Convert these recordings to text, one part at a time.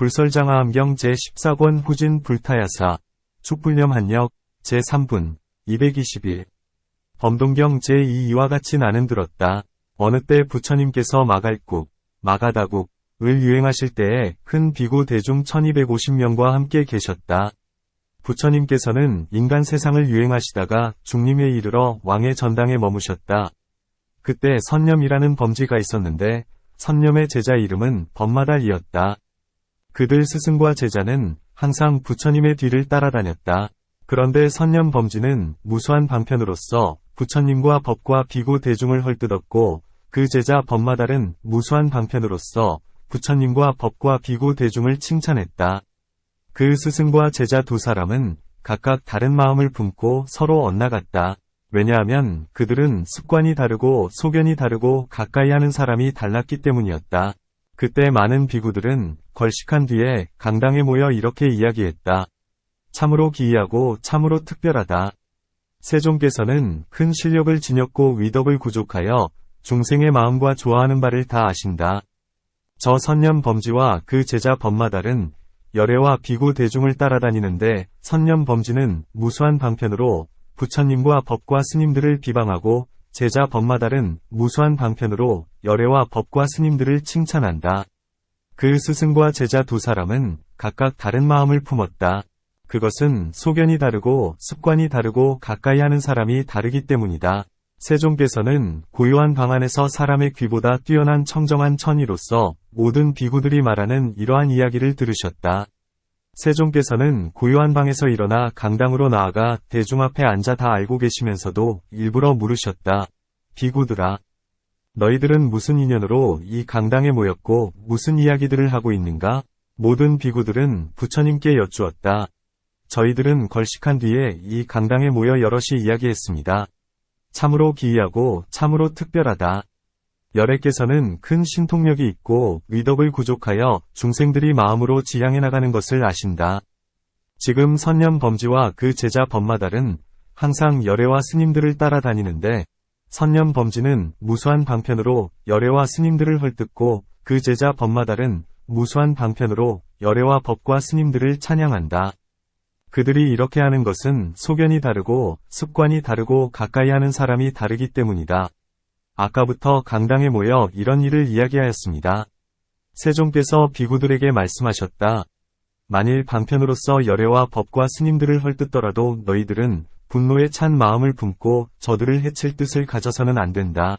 불설장하암경 제14권 후진 불타야사 축불념 한역 제3분 221 범동경 제2 이와 같이 나는 들었다. 어느 때 부처님께서 마갈국, 마가다국을 유행하실 때에 큰 비구 대중 1250명과 함께 계셨다. 부처님께서는 인간 세상을 유행하시다가 중림에 이르러 왕의 전당에 머무셨다. 그때 선념이라는 범지가 있었는데 선념의 제자 이름은 범마달이었다. 그들 스승과 제자는 항상 부처님의 뒤를 따라다녔다. 그런데 선념 범지는 무수한 방편으로서 부처님과 법과 비구 대중을 헐뜯었고 그 제자 범마달은 무수한 방편으로서 부처님과 법과 비구 대중을 칭찬했다. 그 스승과 제자 두 사람은 각각 다른 마음을 품고 서로 엇나갔다. 왜냐하면 그들은 습관이 다르고 소견이 다르고 가까이 하는 사람이 달랐기 때문이었다. 그때 많은 비구들은 걸식한 뒤에 강당에 모여 이렇게 이야기했다. 참으로 기이하고 참으로 특별하다. 세종께서는 큰 실력을 지녔고 위덕을 구족하여 중생의 마음과 좋아하는 바를 다 아신다. 저 선념 범지와 그 제자 범마달은 열애와 비구 대중을 따라다니는데 선념 범지는 무수한 방편으로 부처님과 법과 스님들을 비방하고 제자 범마달은 무수한 방편으로 열애와 법과 스님들을 칭찬한다. 그 스승과 제자 두 사람은 각각 다른 마음을 품었다. 그것은 소견이 다르고 습관이 다르고 가까이 하는 사람이 다르기 때문이다. 세종께서는 고요한 방 안에서 사람의 귀보다 뛰어난 청정한 천이로서 모든 비구들이 말하는 이러한 이야기를 들으셨다. 세종께서는 고요한 방에서 일어나 강당으로 나아가 대중 앞에 앉아 다 알고 계시면서도 일부러 물으셨다. 비구들아, 너희들은 무슨 인연으로 이 강당에 모였고 무슨 이야기들을 하고 있는가? 모든 비구들은 부처님께 여쭈었다. 저희들은 걸식한 뒤에 이 강당에 모여 여럿이 이야기했습니다. 참으로 기이하고 참으로 특별하다. 열애께서는 큰 신통력이 있고 위덕을 구족하여 중생들이 마음으로 지향해 나가는 것을 아신다. 지금 선념 범지와 그 제자 범마달은 항상 열애와 스님들을 따라다니는데 선념 범지는 무수한 방편으로 열애와 스님들을 헐뜯고 그 제자 범마달은 무수한 방편으로 열애와 법과 스님들을 찬양한다. 그들이 이렇게 하는 것은 소견이 다르고 습관이 다르고 가까이 하는 사람이 다르기 때문이다. 아까부터 강당에 모여 이런 일을 이야기하였습니다. 세종께서 비구들에게 말씀하셨다. 만일 방편으로서 열애와 법과 스님들을 헐뜯더라도 너희들은 분노에 찬 마음을 품고 저들을 해칠 뜻을 가져서는 안 된다.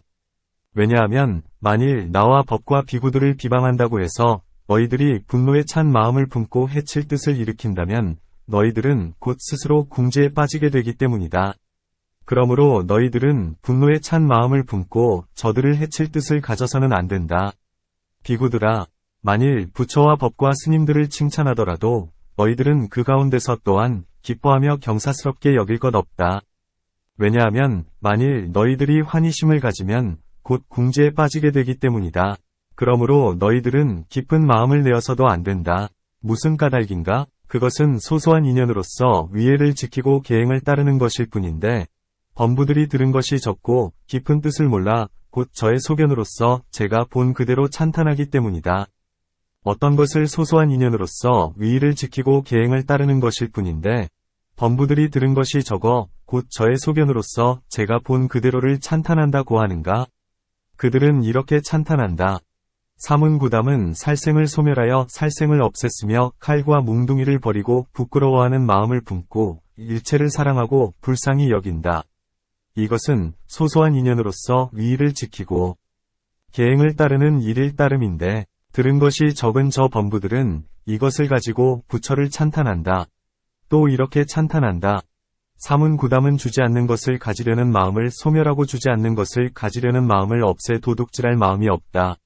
왜냐하면 만일 나와 법과 비구들을 비방한다고 해서 너희들이 분노에 찬 마음을 품고 해칠 뜻을 일으킨다면 너희들은 곧 스스로 궁지에 빠지게 되기 때문이다. 그러므로 너희들은 분노에 찬 마음을 품고 저들을 해칠 뜻을 가져서는 안 된다. 비구들아, 만일 부처와 법과 스님들을 칭찬하더라도 너희들은 그 가운데서 또한 기뻐하며 경사스럽게 여길 것 없다. 왜냐하면 만일 너희들이 환희심을 가지면 곧 궁지에 빠지게 되기 때문이다. 그러므로 너희들은 기쁜 마음을 내어서도 안 된다. 무슨 까닭인가? 그것은 소소한 인연으로서 위해를 지키고 계행을 따르는 것일 뿐인데 범부들이 들은 것이 적고 깊은 뜻을 몰라 곧 저의 소견으로서 제가 본 그대로 찬탄하기 때문이다. 어떤 것을 소소한 인연으로서 위의를 지키고 계행을 따르는 것일 뿐인데 범부들이 들은 것이 적어 곧 저의 소견으로서 제가 본 그대로를 찬탄한다고 하는가? 그들은 이렇게 찬탄한다. 사문구담은 살생을 소멸하여 살생을 없앴으며 칼과 뭉둥이를 버리고 부끄러워하는 마음을 품고 일체를 사랑하고 불쌍히 여긴다. 이것은 소소한 인연으로서 위의를 지키고 계행을 따르는 일일 따름인데 들은 것이 적은 저 범부들은 이것을 가지고 부처를 찬탄한다. 또 이렇게 찬탄한다. 사문구담은 주지 않는 것을 가지려는 마음을 소멸하고 주지 않는 것을 가지려는 마음을 없애 도둑질할 마음이 없다.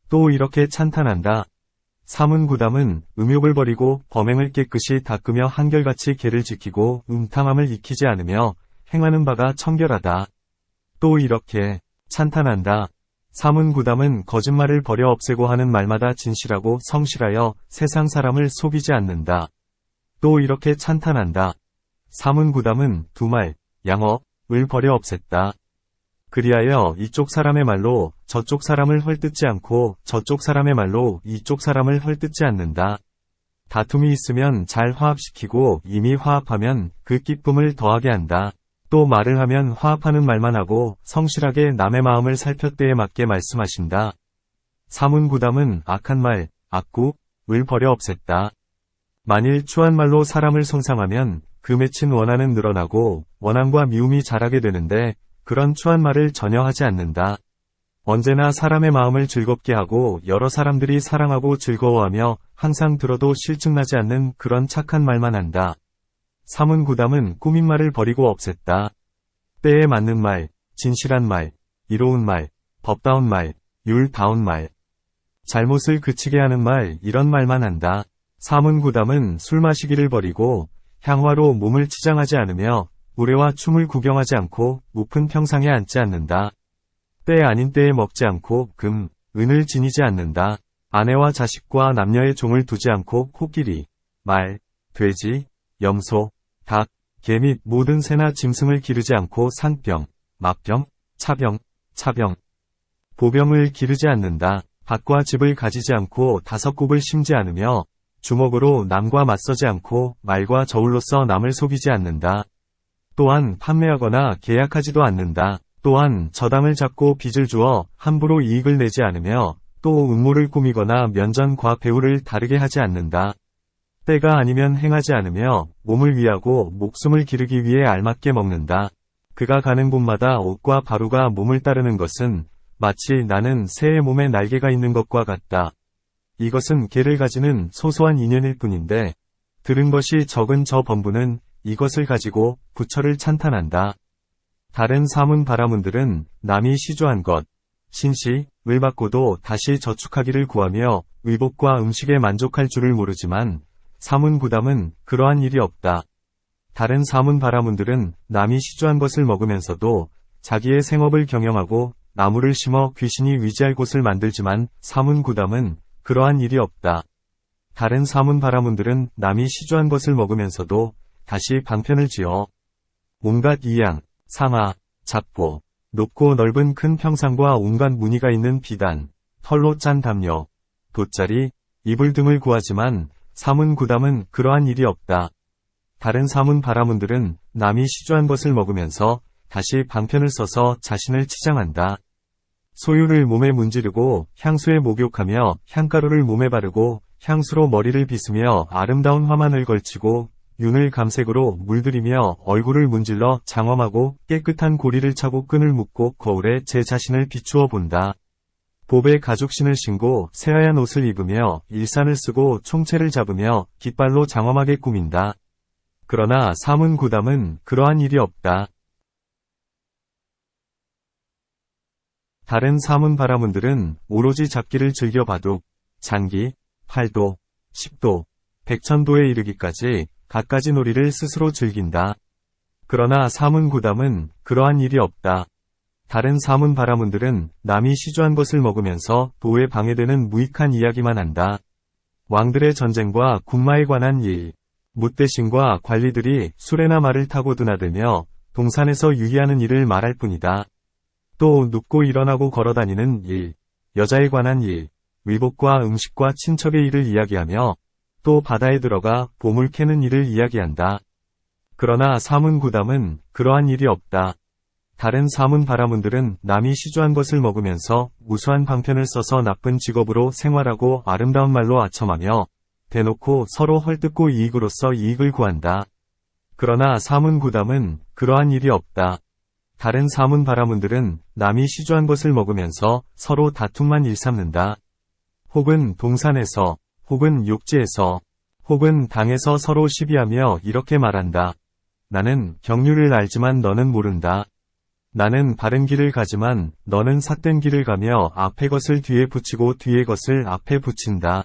또 이렇게 찬탄한다. 사문구담은 음욕을 버리고 범행을 깨끗이 닦으며 한결같이 계를 지키고 음탕함을 익히지 않으며 행하는 바가 청결하다. 또 이렇게 찬탄한다. 사문구담은 거짓말을 버려 없애고 하는 말마다 진실하고 성실하여 세상 사람을 속이지 않는다. 또 이렇게 찬탄한다. 사문구담은 두말, 양업을 버려 없앴다. 그리하여 이쪽 사람의 말로 저쪽 사람을 헐뜯지 않고 저쪽 사람의 말로 이쪽 사람을 헐뜯지 않는다. 다툼이 있으면 잘 화합시키고 이미 화합하면 그 기쁨을 더하게 한다. 또 말을 하면 화합하는 말만 하고 성실하게 남의 마음을 살펴 때에 맞게 말씀하신다. 사문구담은 악한 말, 악구을 버려 없앴다. 만일 추한 말로 사람을 손상하면 그 맺힌 원한은 늘어나고 원한과 미움이 자라게 되는데 그런 추한 말을 전혀 하지 않는다. 언제나 사람의 마음을 즐겁게 하고 여러 사람들이 사랑하고 즐거워하며 항상 들어도 실증나지 않는 그런 착한 말만 한다. 사문구담은 꾸민 말을 버리고 없앴다. 때에 맞는 말, 진실한 말, 이로운 말, 법다운 말, 율다운 말, 잘못을 그치게 하는 말 이런 말만 한다. 사문구담은 술 마시기를 버리고 향화로 몸을 치장하지 않으며 우레와 춤을 구경하지 않고 높은 평상에 앉지 않는다. 때 아닌 때에 먹지 않고 금, 은을 지니지 않는다. 아내와 자식과 남녀의 종을 두지 않고 코끼리, 말, 돼지, 염소, 닭, 개 및 모든 새나 짐승을 기르지 않고 상병, 마병, 차병, 보병을 기르지 않는다. 밭과 집을 가지지 않고 다섯곡을 심지 않으며 주먹으로 남과 맞서지 않고 말과 저울로서 남을 속이지 않는다. 또한 판매하거나 계약하지도 않는다. 또한 저당을 잡고 빚을 주어 함부로 이익을 내지 않으며 또 음모를 꾸미거나 면전과 배후를 다르게 하지 않는다. 때가 아니면 행하지 않으며 몸을 위하고 목숨을 기르기 위해 알맞게 먹는다. 그가 가는 곳마다 옷과 바루가 몸을 따르는 것은 마치 나는 새의 몸에 날개가 있는 것과 같다. 이것은 개를 가지는 소소한 인연일 뿐인데 들은 것이 적은 저 범부는 이것을 가지고 부처를 찬탄한다. 다른 사문 바라문들은 남이 시조한 것, 신시를 받고도 다시 저축하기를 구하며 의복과 음식에 만족할 줄을 모르지만 사문구담은 그러한 일이 없다. 다른 사문 바라문들은 남이 시조한 것을 먹으면서도 자기의 생업을 경영하고 나무를 심어 귀신이 위지할 곳을 만들지만 사문구담은 그러한 일이 없다. 다른 사문 바라문들은 남이 시조한 것을 먹으면서도 다시 방편을 지어 온갖 이양, 상하, 잡고, 높고 넓은 큰 평상과 온갖 무늬가 있는 비단, 털로 짠 담요, 돗자리, 이불 등을 구하지만 사문구담은 그러한 일이 없다. 다른 사문 바라문들은 남이 시조한 것을 먹으면서 다시 방편을 써서 자신을 치장한다. 소유를 몸에 문지르고 향수에 목욕하며 향가루를 몸에 바르고 향수로 머리를 빗으며 아름다운 화만을 걸치고 윤을 감색으로 물들이며 얼굴을 문질러 장엄하고 깨끗한 고리를 차고 끈을 묶고 거울에 제 자신을 비추어 본다. 봅에 가죽신을 신고 새하얀 옷을 입으며 일산을 쓰고 총채를 잡으며 깃발로 장엄하게 꾸민다. 그러나 사문구담은 그러한 일이 없다. 다른 사문 바라문들은 오로지 잡기를 즐겨 바둑, 장기, 팔도, 십도, 백천도에 이르기까지 갖가지 놀이를 스스로 즐긴다. 그러나 사문구담은 그러한 일이 없다. 다른 사문 바라문들은 남이 시조한 것을 먹으면서 도에 방해되는 무익한 이야기만 한다. 왕들의 전쟁과 군마에 관한 일, 무대신과 관리들이 수레나 말을 타고 드나들며 동산에서 유희하는 일을 말할 뿐이다. 또 눕고 일어나고 걸어다니는 일, 여자에 관한 일, 의복과 음식과 친척의 일을 이야기하며 또 바다에 들어가 보물 캐는 일을 이야기한다. 그러나 사문구담은 그러한 일이 없다. 다른 사문 바라문들은 남이 시조한 것을 먹으면서 무수한 방편을 써서 나쁜 직업으로 생활하고 아름다운 말로 아첨하며 대놓고 서로 헐뜯고 이익으로서 이익을 구한다. 그러나 사문구담은 그러한 일이 없다. 다른 사문 바라문들은 남이 시조한 것을 먹으면서 서로 다툼만 일삼는다. 혹은 동산에서, 혹은 욕지에서, 혹은 당에서 서로 시비하며 이렇게 말한다. 나는 경륜을 알지만 너는 모른다. 나는 바른 길을 가지만 너는 삿된 길을 가며 앞에 것을 뒤에 붙이고 뒤에 것을 앞에 붙인다.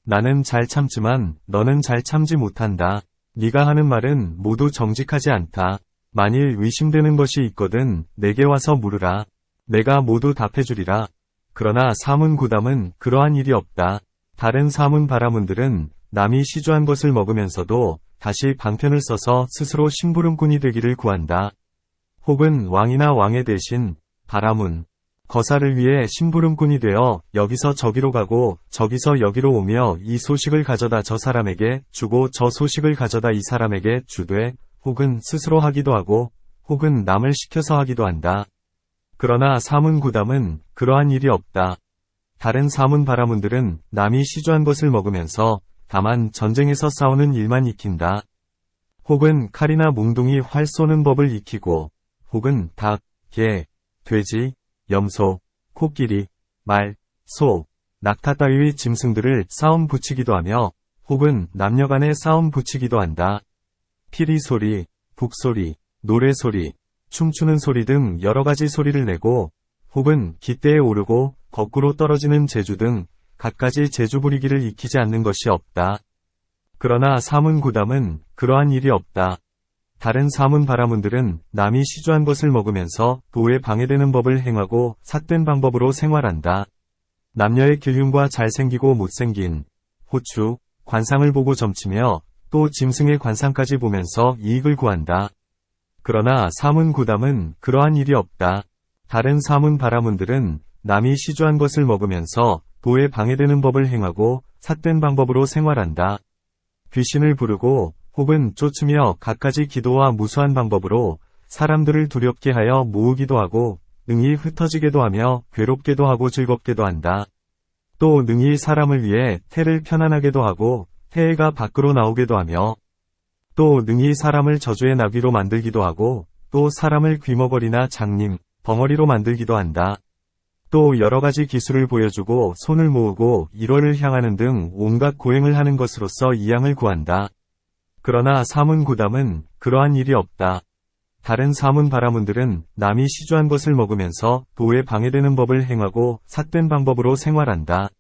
나는 잘 참지만 너는 잘 참지 못한다. 네가 하는 말은 모두 정직하지 않다. 만일 의심되는 것이 있거든 내게 와서 물으라. 내가 모두 답해주리라. 그러나 사문구담은 그러한 일이 없다. 다른 사문 바라문들은 남이 시조한 것을 먹으면서도 다시 방편을 써서 스스로 심부름꾼이 되기를 구한다. 혹은 왕이나 왕의 대신 바라문, 거사를 위해 심부름꾼이 되어 여기서 저기로 가고 저기서 여기로 오며 이 소식을 가져다 저 사람에게 주고 저 소식을 가져다 이 사람에게 주되 혹은 스스로 하기도 하고 혹은 남을 시켜서 하기도 한다. 그러나 사문구담은 그러한 일이 없다. 다른 사문 바라문들은 남이 시주한 것을 먹으면서 다만 전쟁에서 싸우는 일만 익힌다. 혹은 칼이나 몽둥이 활 쏘는 법을 익히고 혹은 닭, 개, 돼지, 염소, 코끼리, 말, 소, 낙타 따위의 짐승들을 싸움 붙이기도 하며 혹은 남녀 간에 싸움 붙이기도 한다. 피리 소리, 북소리, 노래 소리, 춤추는 소리 등 여러 가지 소리를 내고 혹은 깃대에 오르고 거꾸로 떨어지는 재주 등 갖가지 재주 부리기를 익히지 않는 것이 없다. 그러나 사문구담은 그러한 일이 없다. 다른 사문 바라문들은 남이 시주한 것을 먹으면서 도에 방해되는 법을 행하고 삿된 방법으로 생활한다. 남녀의 길흉과 잘생기고 못생긴, 호추, 관상을 보고 점치며 또 짐승의 관상까지 보면서 이익을 구한다. 그러나 사문구담은 그러한 일이 없다. 다른 사문 바라문들은 남이 시주한 것을 먹으면서 도에 방해되는 법을 행하고 삿된 방법으로 생활한다. 귀신을 부르고 혹은 쫓으며 갖가지 기도와 무수한 방법으로 사람들을 두렵게 하여 모으기도 하고 능히 흩어지게도 하며 괴롭게도 하고 즐겁게도 한다. 또 능히 사람을 위해 태를 편안하게도 하고 태가 밖으로 나오게도 하며 또 능히 사람을 저주의 나귀로 만들기도 하고 또 사람을 귀머거리나 장님, 벙어리로 만들기도 한다. 또 여러 가지 기술을 보여주고 손을 모으고 일월을 향하는 등 온갖 고행을 하는 것으로서 이양을 구한다. 그러나 사문구담은 그러한 일이 없다. 다른 사문 바라문들은 남이 시주한 것을 먹으면서 도에 방해되는 법을 행하고 삿된 방법으로 생활한다.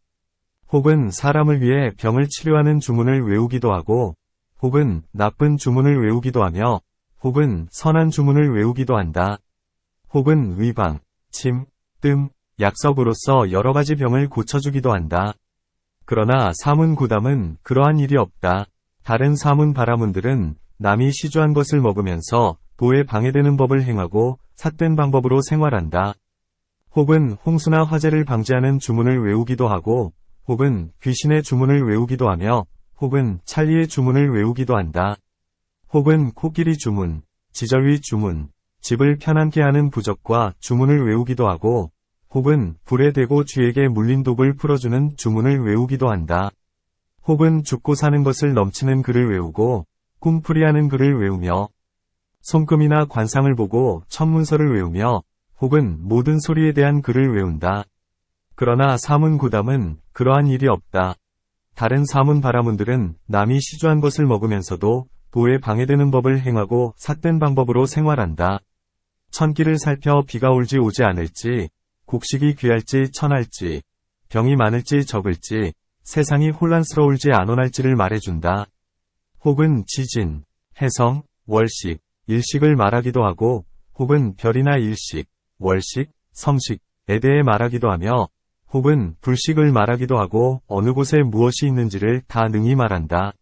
혹은 사람을 위해 병을 치료하는 주문을 외우기도 하고 혹은 나쁜 주문을 외우기도 하며 혹은 선한 주문을 외우기도 한다. 혹은 위방, 침, 뜸, 약석으로서 여러 가지 병을 고쳐주기도 한다. 그러나 사문구담은 그러한 일이 없다. 다른 사문 바라문들은 남이 시주한 것을 먹으면서 도에 방해되는 법을 행하고 삿된 방법으로 생활한다. 혹은 홍수나 화재를 방지하는 주문을 외우기도 하고 혹은 귀신의 주문을 외우기도 하며 혹은 찰리의 주문을 외우기도 한다. 혹은 코끼리 주문, 지절위 주문, 집을 편안케 하는 부적과 주문을 외우기도 하고 혹은 불에 대고 쥐에게 물린 독을 풀어주는 주문을 외우기도 한다. 혹은 죽고 사는 것을 넘치는 글을 외우고 꿈풀이하는 글을 외우며 손금이나 관상을 보고 천문서를 외우며 혹은 모든 소리에 대한 글을 외운다. 그러나 사문구담은 그러한 일이 없다. 다른 사문 바라문들은 남이 시주한 것을 먹으면서도 도에 방해되는 법을 행하고 삿된 방법으로 생활한다. 천기를 살펴 비가 올지 오지 않을지, 곡식이 귀할지 천할지, 병이 많을지 적을지, 세상이 혼란스러울지 안온할지를 말해준다. 혹은 지진, 해성, 월식, 일식을 말하기도 하고 혹은 별이나 일식, 월식, 성식에 대해 말하기도 하며 혹은 불식을 말하기도 하고 어느 곳에 무엇이 있는지를 다 능히 말한다.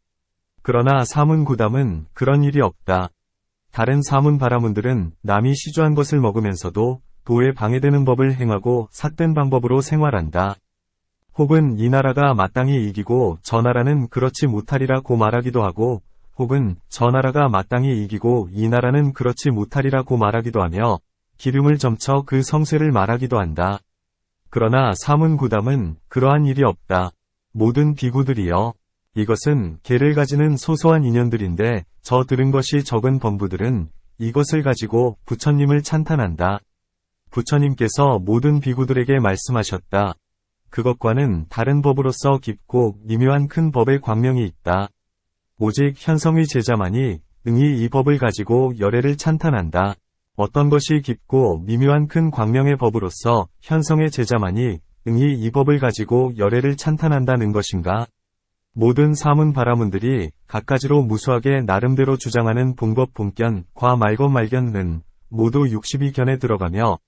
그러나 사문구담은 그런 일이 없다. 다른 사문 바라문들은 남이 시주한 것을 먹으면서도 도에 방해되는 법을 행하고 삿된 방법으로 생활한다. 혹은 이 나라가 마땅히 이기고 저 나라는 그렇지 못하리라고 말하기도 하고 혹은 저 나라가 마땅히 이기고 이 나라는 그렇지 못하리라고 말하기도 하며 기름을 점쳐 그 성쇠를 말하기도 한다. 그러나 사문구담은 그러한 일이 없다. 모든 비구들이여, 이것은 개를 가지는 소소한 인연들인데 저 들은 것이 적은 범부들은 이것을 가지고 부처님을 찬탄한다. 부처님께서 모든 비구들에게 말씀하셨다. 그것과는 다른 법으로서 깊고 미묘한 큰 법의 광명이 있다. 오직 현성의 제자만이 능히 이 법을 가지고 열애를 찬탄한다. 어떤 것이 깊고 미묘한 큰 광명의 법으로서 현성의 제자만이 능히 이 법을 가지고 열애를 찬탄한다는 것인가? 모든 사문 바라문들이 갖가지로 무수하게 나름대로 주장하는 본법 본견, 과 말건말견은 모두 62견에 들어가며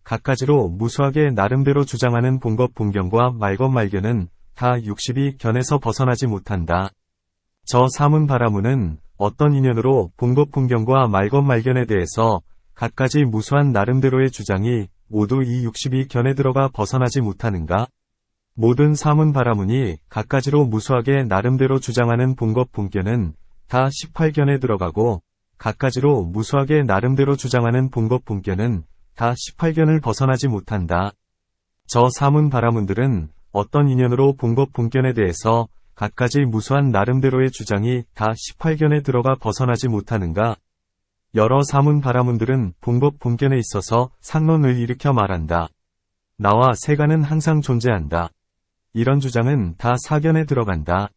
갖가지로 무수하게 나름대로 주장하는 본법 본견과 말건말견은 다 62견에서 벗어나지 못한다. 저 사문 바라문은 어떤 인연으로 본법 본견과 말건말견에 대해서 갖가지 무수한 나름대로의 주장이 모두 이 62견에 들어가 벗어나지 못하는가? 모든 사문 바라문이 갖가지로 무수하게 나름대로 주장하는 본것 본견은 다 18견에 들어가고 갖가지로 무수하게 나름대로 주장하는 본것 본견은 다 18견을 벗어나지 못한다. 저 사문 바라문들은 어떤 인연으로 본것 본견에 대해서 갖가지 무수한 나름대로의 주장이 다 18견에 들어가 벗어나지 못하는가? 여러 사문 바라문들은 본것 본견에 있어서 상론을 일으켜 말한다. 나와 세간은 항상 존재한다. 이런 주장은 다 사견에 들어간다.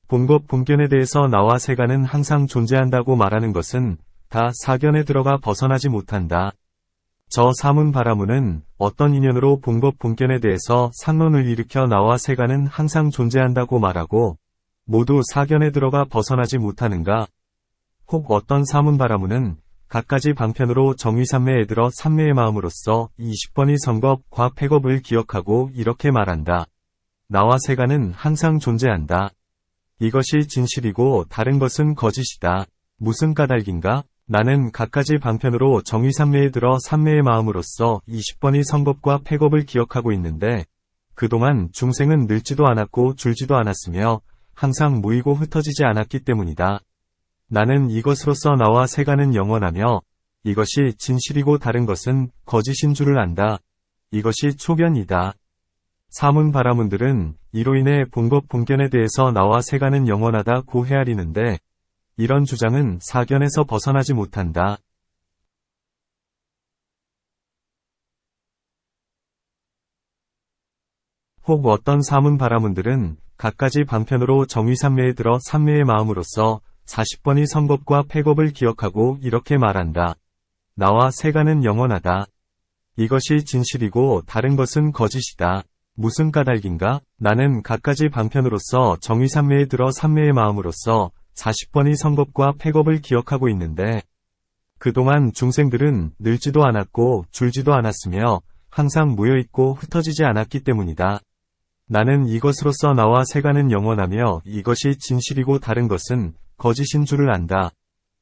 본것 본견에 대해서 나와 세간은 항상 존재한다고 말하는 것은 다 사견에 들어가 벗어나지 못한다. 저 사문 바라문은 어떤 인연으로 본것 본견에 대해서 상론을 일으켜 나와 세간은 항상 존재한다고 말하고 모두 사견에 들어가 벗어나지 못하는가? 혹 어떤 사문 바라문은 갖가지 방편으로 정의삼매에 들어 삼매의 마음으로써 20번의 성겁과 폐겁을 기억하고 이렇게 말한다. 나와 세간은 항상 존재한다. 이것이 진실이고 다른 것은 거짓이다. 무슨 까닭인가? 나는 갖가지 방편으로 정의삼매에 들어 삼매의 마음으로써 20번의 성겁과 폐겁을 기억하고 있는데 그동안 중생은 늙지도 않았고 줄지도 않았으며 항상 모이고 흩어지지 않았기 때문이다. 나는 이것으로서 나와 세간은 영원하며 이것이 진실이고 다른 것은 거짓인 줄을 안다. 이것이 초견이다. 사문 바라문들은 이로 인해 본것 본견에 대해서 나와 세간은 영원하다고 헤아리는데 이런 주장은 사견에서 벗어나지 못한다. 혹 어떤 사문 바라문들은 갖가지 방편으로 정의삼매에 들어 삼매의 마음으로써 40번의 성겁과 폐겁을 기억하고 이렇게 말한다. 나와 세간은 영원하다. 이것이 진실이고 다른 것은 거짓이다. 무슨 까닭인가? 나는 갖가지 방편으로서 정의삼매에 들어 삼매의 마음으로써 40번의 성겁과 폐겁을 기억하고 있는데 그동안 중생들은 늙지도 않았고 줄지도 않았으며 항상 모여있고 흩어지지 않았기 때문이다. 나는 이것으로서 나와 세간은 영원하며 이것이 진실이고 다른 것은 거짓인 줄을 안다.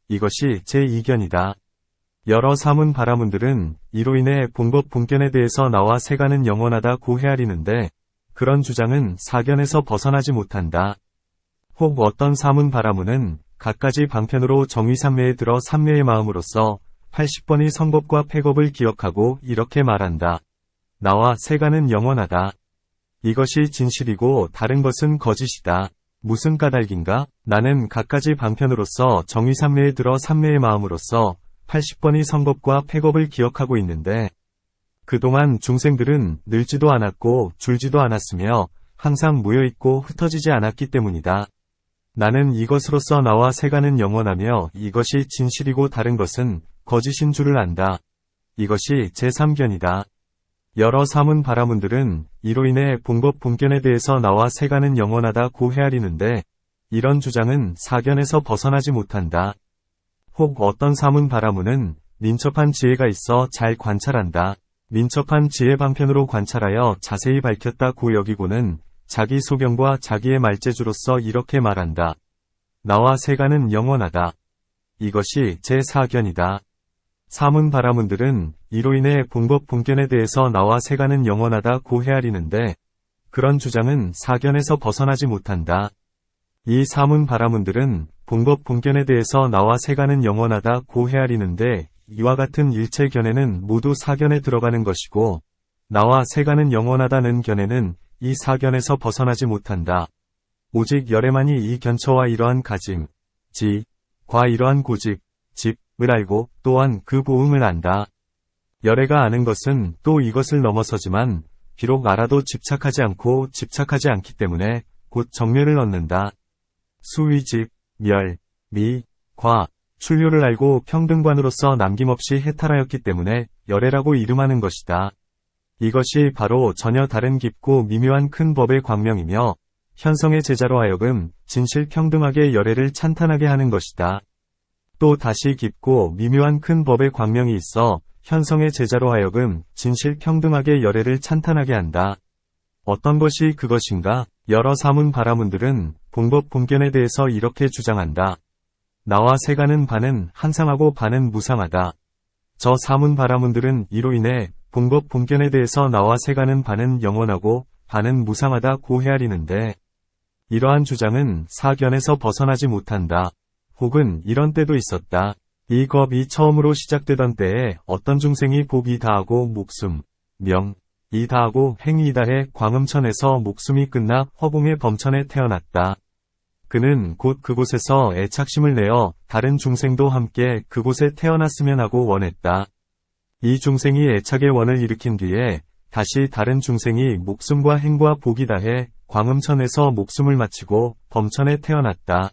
이것이 제 이견이다. 여러 사문 바라문들은 이로 인해 본것 본견에 대해서 나와 세간은 영원하다고 헤아리는데 그런 주장은 사견에서 벗어나지 못한다. 혹 어떤 사문 바라문은 갖가지 방편으로 정의삼매에 들어 삼매의 마음으로써 80번의 성겁과 폐겁을 기억하고 이렇게 말한다. 나와 세간은 영원하다. 이것이 진실이고 다른 것은 거짓이다. 무슨 까닭인가? 나는 갖가지 방편으로서 정의삼매에 들어 삼매의 마음으로써 80번의 성겁과 폐겁을 기억하고 있는데 그동안 중생들은 늙지도 않았고 줄지도 않았으며 항상 모여있고 흩어지지 않았기 때문이다. 나는 이것으로서 나와 세간은 영원하며 이것이 진실이고 다른 것은 거짓인 줄을 안다. 이것이 제3견이다. 여러 사문 바라문들은 이로 인해 본것 본견에 대해서 나와 세간은 영원하다고 헤아리는데 이런 주장은 사견에서 벗어나지 못한다. 혹 어떤 사문 바라문은 민첩한 지혜가 있어 잘 관찰한다. 민첩한 지혜 방편으로 관찰하여 자세히 밝혔다고 여기고는 자기 소견과 자기의 말재주로서 이렇게 말한다. 나와 세간은 영원하다. 이것이 제4견이다. 사문 바라문들은 이로 인해 본것 본견에 대해서 나와 세간은 영원하다고 헤아리는데 그런 주장은 사견에서 벗어나지 못한다. 이 사문 바라문들은 본것 본견에 대해서 나와 세간은 영원하다고 헤아리는데 이와 같은 일체견에는 모두 사견에 들어가는 것이고 나와 세간은 영원하다는 견에는 이 사견에서 벗어나지 못한다. 오직 열애만이 이 견처와 이러한 가짐, 과 이러한 고집, 을 알고 또한 그 보응을 안다. 열애가 아는 것은 또 이것을 넘어서지만 비록 알아도 집착하지 않고 집착하지 않기 때문에 곧 정멸을 얻는다. 수의 멸, 과, 출료를 알고 평등관으로서 남김없이 해탈하였기 때문에 열애라고 이름하는 것이다. 이것이 바로 전혀 다른 깊고 미묘한 큰 법의 광명이며 현성의 제자로 하여금 진실 평등하게 열애를 찬탄하게 하는 것이다. 또 다시 깊고 미묘한 큰 법의 광명이 있어 현성의 제자로 하여금 진실 평등하게 열애를 찬탄하게 한다. 어떤 것이 그것인가? 여러 사문 바라문들은 본것 본견에 대해서 이렇게 주장한다. 나와 세간은 반은 항상하고 반은 무상하다. 저 사문 바라문들은 이로 인해 본법 본견에 대해서 나와 세가는 바는 영원하고 바는 무상하다고 헤아리는데 이러한 주장은 사견에서 벗어나지 못한다. 혹은 이런 때도 있었다. 이 겁이 처음으로 시작되던 때에 어떤 중생이 복이 다하고 목숨, 명, 이 다하고 행이 다해 광음천에서 목숨이 끝나 허공의 범천에 태어났다. 그는 곧 그곳에서 애착심을 내어 다른 중생도 함께 그곳에 태어났으면 하고 원했다. 이 중생이 애착의 원을 일으킨 뒤에 다시 다른 중생이 목숨과 행과 복이 다해 광음천에서 목숨을 마치고 범천에 태어났다.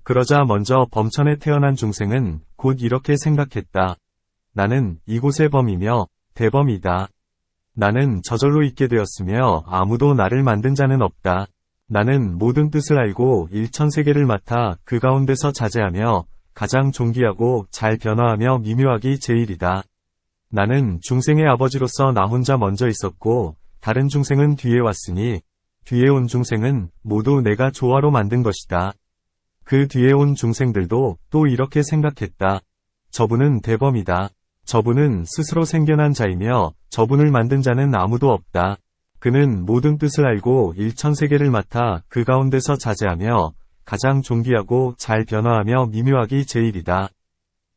그러자 먼저 범천에 태어난 중생은 곧 이렇게 생각했다. 나는 이곳의 범이며 대범이다. 나는 저절로 있게 되었으며 아무도 나를 만든 자는 없다. 나는 모든 뜻을 알고 일천세계를 맡아 그 가운데서 자제하며 가장 존귀하고 잘 변화하며 미묘하기 제일이다. 나는 중생의 아버지로서 나 혼자 먼저 있었고 다른 중생은 뒤에 왔으니 뒤에 온 중생은 모두 내가 조화로 만든 것이다. 그 뒤에 온 중생들도 또 이렇게 생각했다. 저분은 대범이다. 저분은 스스로 생겨난 자이며 저분을 만든 자는 아무도 없다. 그는 모든 뜻을 알고 일천세계를 맡아 그 가운데서 자제하며 가장 존귀하고 잘 변화하며 미묘하기 제일이다.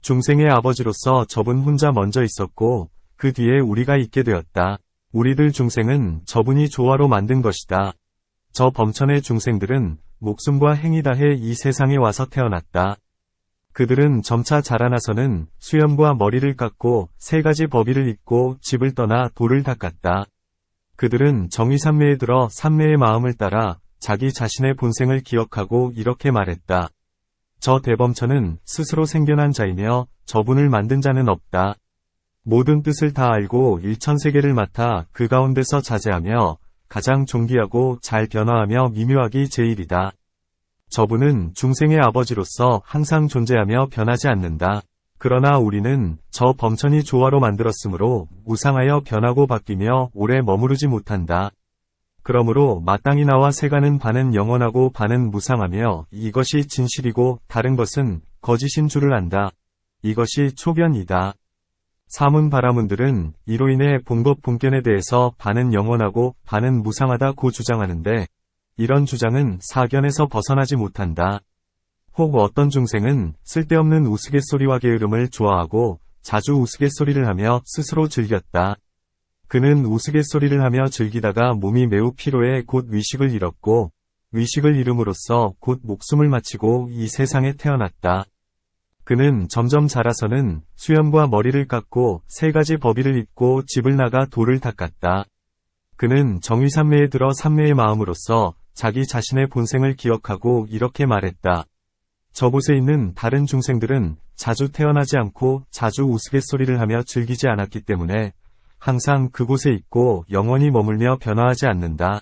중생의 아버지로서 저분 혼자 먼저 있었고 그 뒤에 우리가 있게 되었다. 우리들 중생은 저분이 조화로 만든 것이다. 저 범천의 중생들은 목숨과 행이 다해 이 세상에 와서 태어났다. 그들은 점차 자라나서는 수염과 머리를 깎고 세 가지 법의를 입고 집을 떠나 돌을 닦았다. 그들은 정의삼매에 들어 삼매의 마음을 따라 자기 자신의 본생을 기억하고 이렇게 말했다. 저 대범천은 스스로 생겨난 자이며 저분을 만든 자는 없다. 모든 뜻을 다 알고 일천세계를 맡아 그 가운데서 자제하며 가장 존귀하고 잘 변화하며 미묘하기 제일이다. 저분은 중생의 아버지로서 항상 존재하며 변하지 않는다. 그러나 우리는 저 범천이 조화로 만들었으므로 무상하여 변하고 바뀌며 오래 머무르지 못한다. 그러므로 마땅히 나와 세가는 바는 영원하고 바는 무상하며 이것이 진실이고 다른 것은 거짓인 줄을 안다. 이것이 초견이다. 사문바라문들은 이로 인해 본법 본견에 대해서 바는 영원하고 바는 무상하다고 주장하는데 이런 주장은 사견에서 벗어나지 못한다. 혹 어떤 중생은 쓸데없는 우스갯소리와 게으름을 좋아하고 자주 우스갯소리를 하며 스스로 즐겼다. 그는 우스갯소리를 하며 즐기다가 몸이 매우 피로해 곧 위식을 잃었고 위식을 잃음으로써 곧 목숨을 마치고 이 세상에 태어났다. 그는 점점 자라서는 수염과 머리를 깎고 세 가지 법의를 입고 집을 나가 돌을 닦았다. 그는 정의삼매에 들어 삼매의 마음으로써 자기 자신의 본생을 기억하고 이렇게 말했다. 저곳에 있는 다른 중생들은 자주 태어나지 않고 자주 우스갯소리를 하며 즐기지 않았기 때문에 항상 그곳에 있고 영원히 머물며 변화하지 않는다.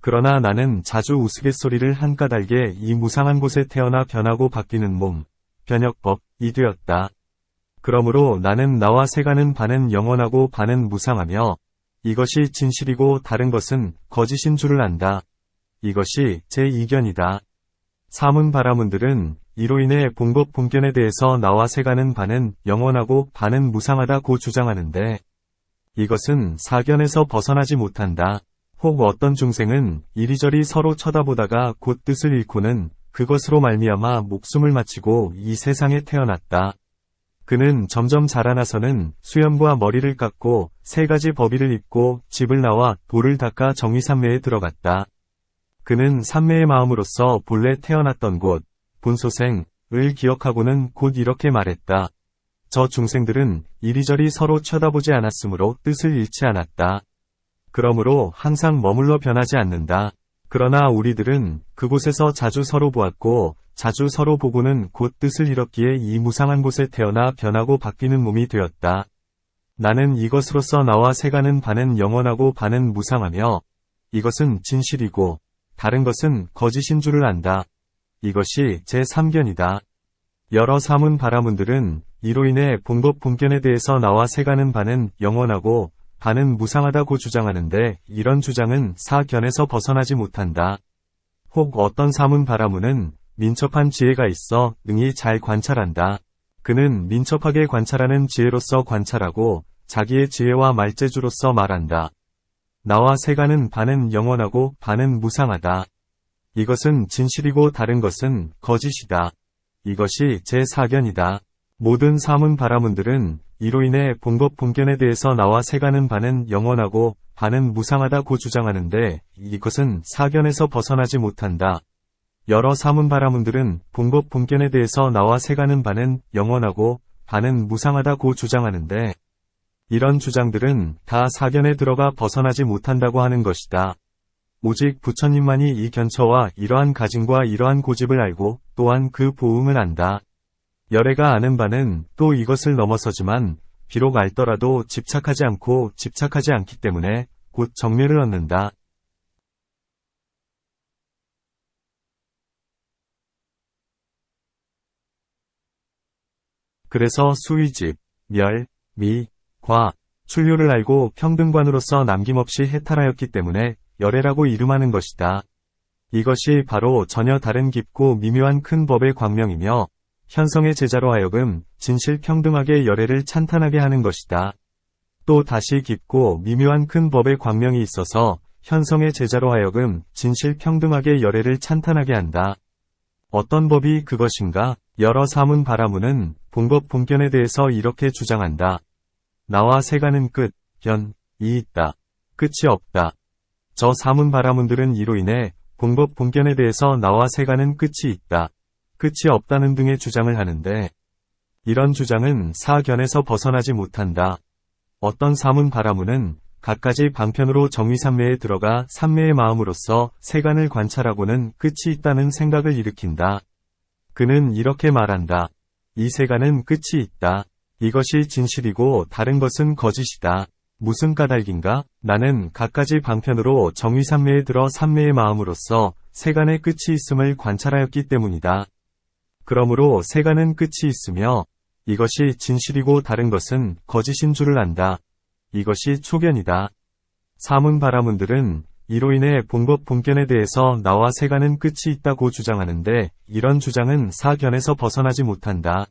그러나 나는 자주 우스갯소리를 한 까닭에 이 무상한 곳에 태어나 변하고 바뀌는 몸, 변혁법이 되었다. 그러므로 나는 나와 세가는 바는 영원하고 바는 무상하며 이것이 진실이고 다른 것은 거짓인 줄을 안다. 이것이 제 이견이다. 사문바라문들은 이로 인해 본법 본견에 대해서 나와 세가는 바는 영원하고 바는 무상하다고 주장하는데 이것은 사견에서 벗어나지 못한다. 혹 어떤 중생은 이리저리 서로 쳐다보다가 곧 뜻을 잃고는 그것으로 말미암아 목숨을 마치고 이 세상에 태어났다. 그는 점점 자라나서는 수염과 머리를 깎고 세 가지 법의를 입고 집을 나와 돌을 닦아 정의삼매에 들어갔다. 그는 삼매의 마음으로서 본래 태어났던 곳, 본소생을 기억하고는 곧 이렇게 말했다. 저 중생들은 이리저리 서로 쳐다보지 않았으므로 뜻을 잃지 않았다. 그러므로 항상 머물러 변하지 않는다. 그러나 우리들은 그곳에서 자주 서로 보았고 자주 서로 보고는 곧 뜻을 잃었기에 이 무상한 곳에 태어나 변하고 바뀌는 몸이 되었다. 나는 이것으로서 나와 세가는 바는 영원하고 바는 무상하며 이것은 진실이고 다른 것은 거짓인 줄을 안다. 이것이 제 3견이다. 여러 사문바라문들은 이로 인해 본법 본견에 대해서 나와 세가는 바는 영원하고 바는 무상하다고 주장하는데 이런 주장은 사견에서 벗어나지 못한다. 혹 어떤 사문바라문은 민첩한 지혜가 있어 능히 잘 관찰한다. 그는 민첩하게 관찰하는 지혜로서 관찰하고 자기의 지혜와 말재주로서 말한다. 나와 세간은 반은 영원하고 반은 무상하다. 이것은 진실이고 다른 것은 거짓이다. 이것이 제 사견이다. 모든 사문 바라문들은 이로 인해 본법 본견에 대해서 나와 세간은 반은 영원하고 반은 무상하다고 주장하는데 이것은 사견에서 벗어나지 못한다. 여러 사문 바라문들은 본법 본견에 대해서 나와 세간은 반은 영원하고 반은 무상하다고 주장하는데 이런 주장들은 다 사견에 들어가 벗어나지 못한다고 하는 것이다. 오직 부처님만이 이 견처와 이러한 가짐과 이러한 고집을 알고 또한 그 보응을 안다. 열애가 아는 바는 또 이것을 넘어서지만 비록 알더라도 집착하지 않고 집착하지 않기 때문에 곧 정멸을 얻는다. 그래서 수의집, 멸, 미, 과, 출료를 알고 평등관으로서 남김없이 해탈하였기 때문에 열애라고 이름하는 것이다. 이것이 바로 전혀 다른 깊고 미묘한 큰 법의 광명이며 현성의 제자로 하여금 진실평등하게 열애를 찬탄하게 하는 것이다. 또 다시 깊고 미묘한 큰 법의 광명이 있어서 현성의 제자로 하여금 진실평등하게 열애를 찬탄하게 한다. 어떤 법이 그것인가? 여러 사문 바라문은 본법 본견에 대해서 이렇게 주장한다. 나와 세간은 끝, 견, 이 있다. 끝이 없다. 저 사문 바라문들은 이로 인해 본법 본견에 대해서 나와 세간은 끝이 있다. 끝이 없다는 등의 주장을 하는데 이런 주장은 사견에서 벗어나지 못한다. 어떤 사문 바라문은 갖가지 방편으로 정의삼매에 들어가 삼매의 마음으로써 세간을 관찰하고는 끝이 있다는 생각을 일으킨다. 그는 이렇게 말한다. 이 세간은 끝이 있다. 이것이 진실이고 다른 것은 거짓이다. 무슨 까닭인가? 나는 갖가지 방편으로 정의삼매에 들어 삼매의 마음으로써 세간의 끝이 있음을 관찰하였기 때문이다. 그러므로 세간은 끝이 있으며 이것이 진실이고 다른 것은 거짓인 줄을 안다. 이것이 초견이다. 사문 바라문들은 이로 인해 본법 본견에 대해서 나와 세간은 끝이 있다고 주장하는데 이런 주장은 사견에서 벗어나지 못한다.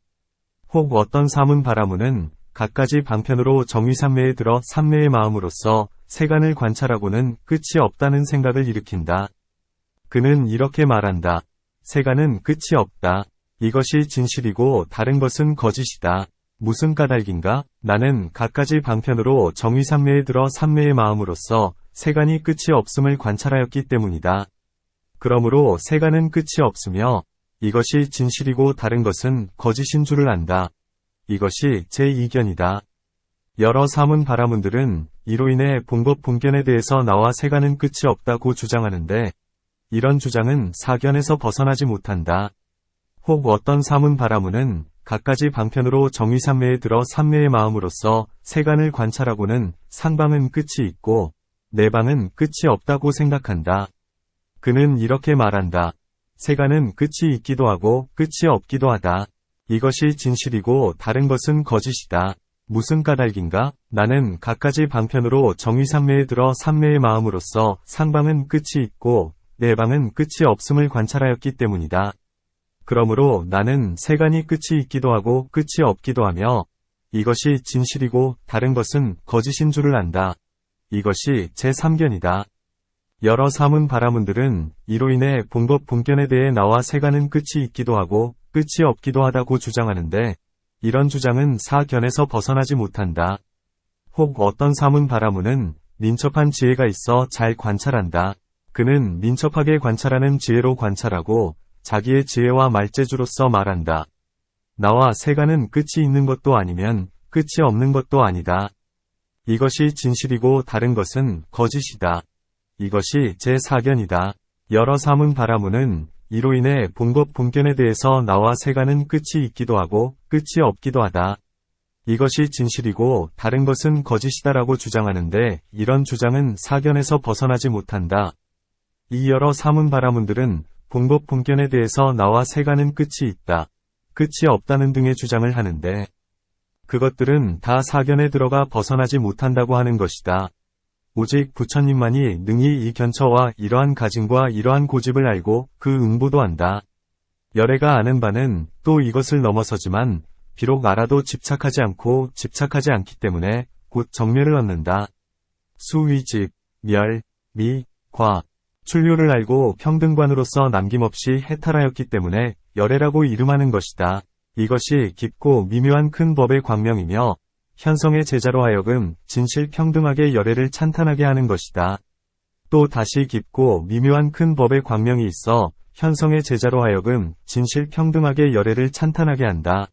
혹 어떤 사문 바라문은 갖가지 방편으로 정의삼매에 들어 삼매의 마음으로써 세간을 관찰하고는 끝이 없다는 생각을 일으킨다. 그는 이렇게 말한다. 세간은 끝이 없다. 이것이 진실이고 다른 것은 거짓이다. 무슨 까닭인가? 나는 갖가지 방편으로 정의삼매에 들어 삼매의 마음으로써 세간이 끝이 없음을 관찰하였기 때문이다. 그러므로 세간은 끝이 없으며 이것이 진실이고 다른 것은 거짓인 줄을 안다. 이것이 제 이견이다. 여러 사문 바라문들은 이로 인해 본법 본견에 대해서 나와 세간은 끝이 없다고 주장하는데 이런 주장은 사견에서 벗어나지 못한다. 혹 어떤 사문 바라문은 갖가지 방편으로 정의삼매에 들어 삼매의 마음으로써 세간을 관찰하고는 상방은 끝이 있고 내방은 끝이 없다고 생각한다. 그는 이렇게 말한다. 세간은 끝이 있기도 하고 끝이 없기도 하다. 이것이 진실이고 다른 것은 거짓이다. 무슨 까닭인가? 나는 갖가지 방편으로 정의삼매에 들어 삼매의 마음으로써 상방은 끝이 있고 내방은 끝이 없음을 관찰하였기 때문이다. 그러므로 나는 세간이 끝이 있기도 하고 끝이 없기도 하며 이것이 진실이고 다른 것은 거짓인 줄을 안다. 이것이 제 삼견이다. 여러 사문 바라문들은 이로 인해 본법 본견에 대해 나와 세간은 끝이 있기도 하고 끝이 없기도 하다고 주장하는데 이런 주장은 사견에서 벗어나지 못한다. 혹 어떤 사문 바라문은 민첩한 지혜가 있어 잘 관찰한다. 그는 민첩하게 관찰하는 지혜로 관찰하고 자기의 지혜와 말재주로서 말한다. 나와 세간은 끝이 있는 것도 아니면 끝이 없는 것도 아니다. 이것이 진실이고 다른 것은 거짓이다. 이것이 제 사견이다. 여러 사문 바라문은 이로 인해 본법 본견에 대해서 나와 세간은 끝이 있기도 하고 끝이 없기도 하다. 이것이 진실이고 다른 것은 거짓이다라고 주장하는데 이런 주장은 사견에서 벗어나지 못한다. 이 여러 사문 바라문들은 본법 본견에 대해서 나와 세간은 끝이 있다. 끝이 없다는 등의 주장을 하는데 그것들은 다 사견에 들어가 벗어나지 못한다고 하는 것이다. 오직 부처님만이 능히 이 견처와 이러한 가짐과 이러한 고집을 알고 그 응보도 한다. 열애가 아는 바는 또 이것을 넘어서지만 비록 알아도 집착하지 않고 집착하지 않기 때문에 곧 정멸을 얻는다. 수, 위, 직, 멸, 미, 과. 출료를 알고 평등관으로서 남김없이 해탈하였기 때문에 열애라고 이름하는 것이다. 이것이 깊고 미묘한 큰 법의 광명이며 현성의 제자로 하여금 진실평등하게 열애를 찬탄하게 하는 것이다. 또 다시 깊고 미묘한 큰 법의 광명이 있어 현성의 제자로 하여금 진실평등하게 열애를 찬탄하게 한다.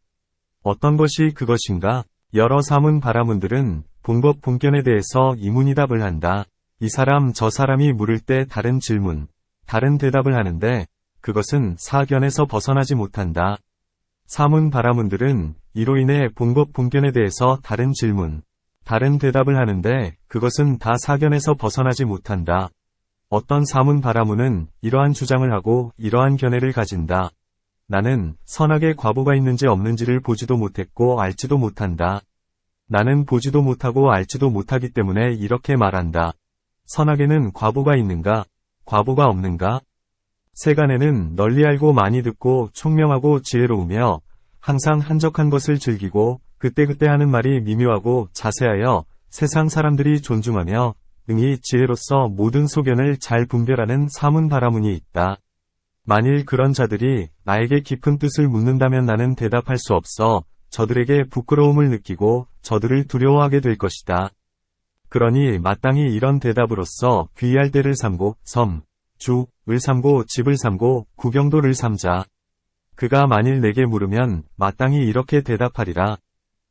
어떤 것이 그것인가? 여러 사문 바라문들은 본법 본견에 대해서 이문이답을 한다. 이 사람 저 사람이 물을 때 다른 질문, 다른 대답을 하는데 그것은 사견에서 벗어나지 못한다. 사문 바라문들은 이로 인해 본법 본견에 대해서 다른 질문, 다른 대답을 하는데 그것은 다 사견에서 벗어나지 못한다. 어떤 사문 바라문은 이러한 주장을 하고 이러한 견해를 가진다. 나는 선악의 과보가 있는지 없는지를 보지도 못했고 알지도 못한다. 나는 보지도 못하고 알지도 못하기 때문에 이렇게 말한다. 선악에는 과보가 있는가? 과보가 없는가? 세간에는 널리 알고 많이 듣고 총명하고 지혜로우며 항상 한적한 것을 즐기고 그때그때 하는 말이 미묘하고 자세하여 세상 사람들이 존중하며 능히 지혜로서 모든 소견을 잘 분별하는 사문 바라문이 있다. 만일 그런 자들이 나에게 깊은 뜻을 묻는다면 나는 대답할 수 없어 저들에게 부끄러움을 느끼고 저들을 두려워하게 될 것이다. 그러니 마땅히 이런 대답으로써 귀할 때를 삼고 섬, 주, 을 삼고 집을 삼고 구경도를 삼자. 그가 만일 내게 물으면 마땅히 이렇게 대답하리라.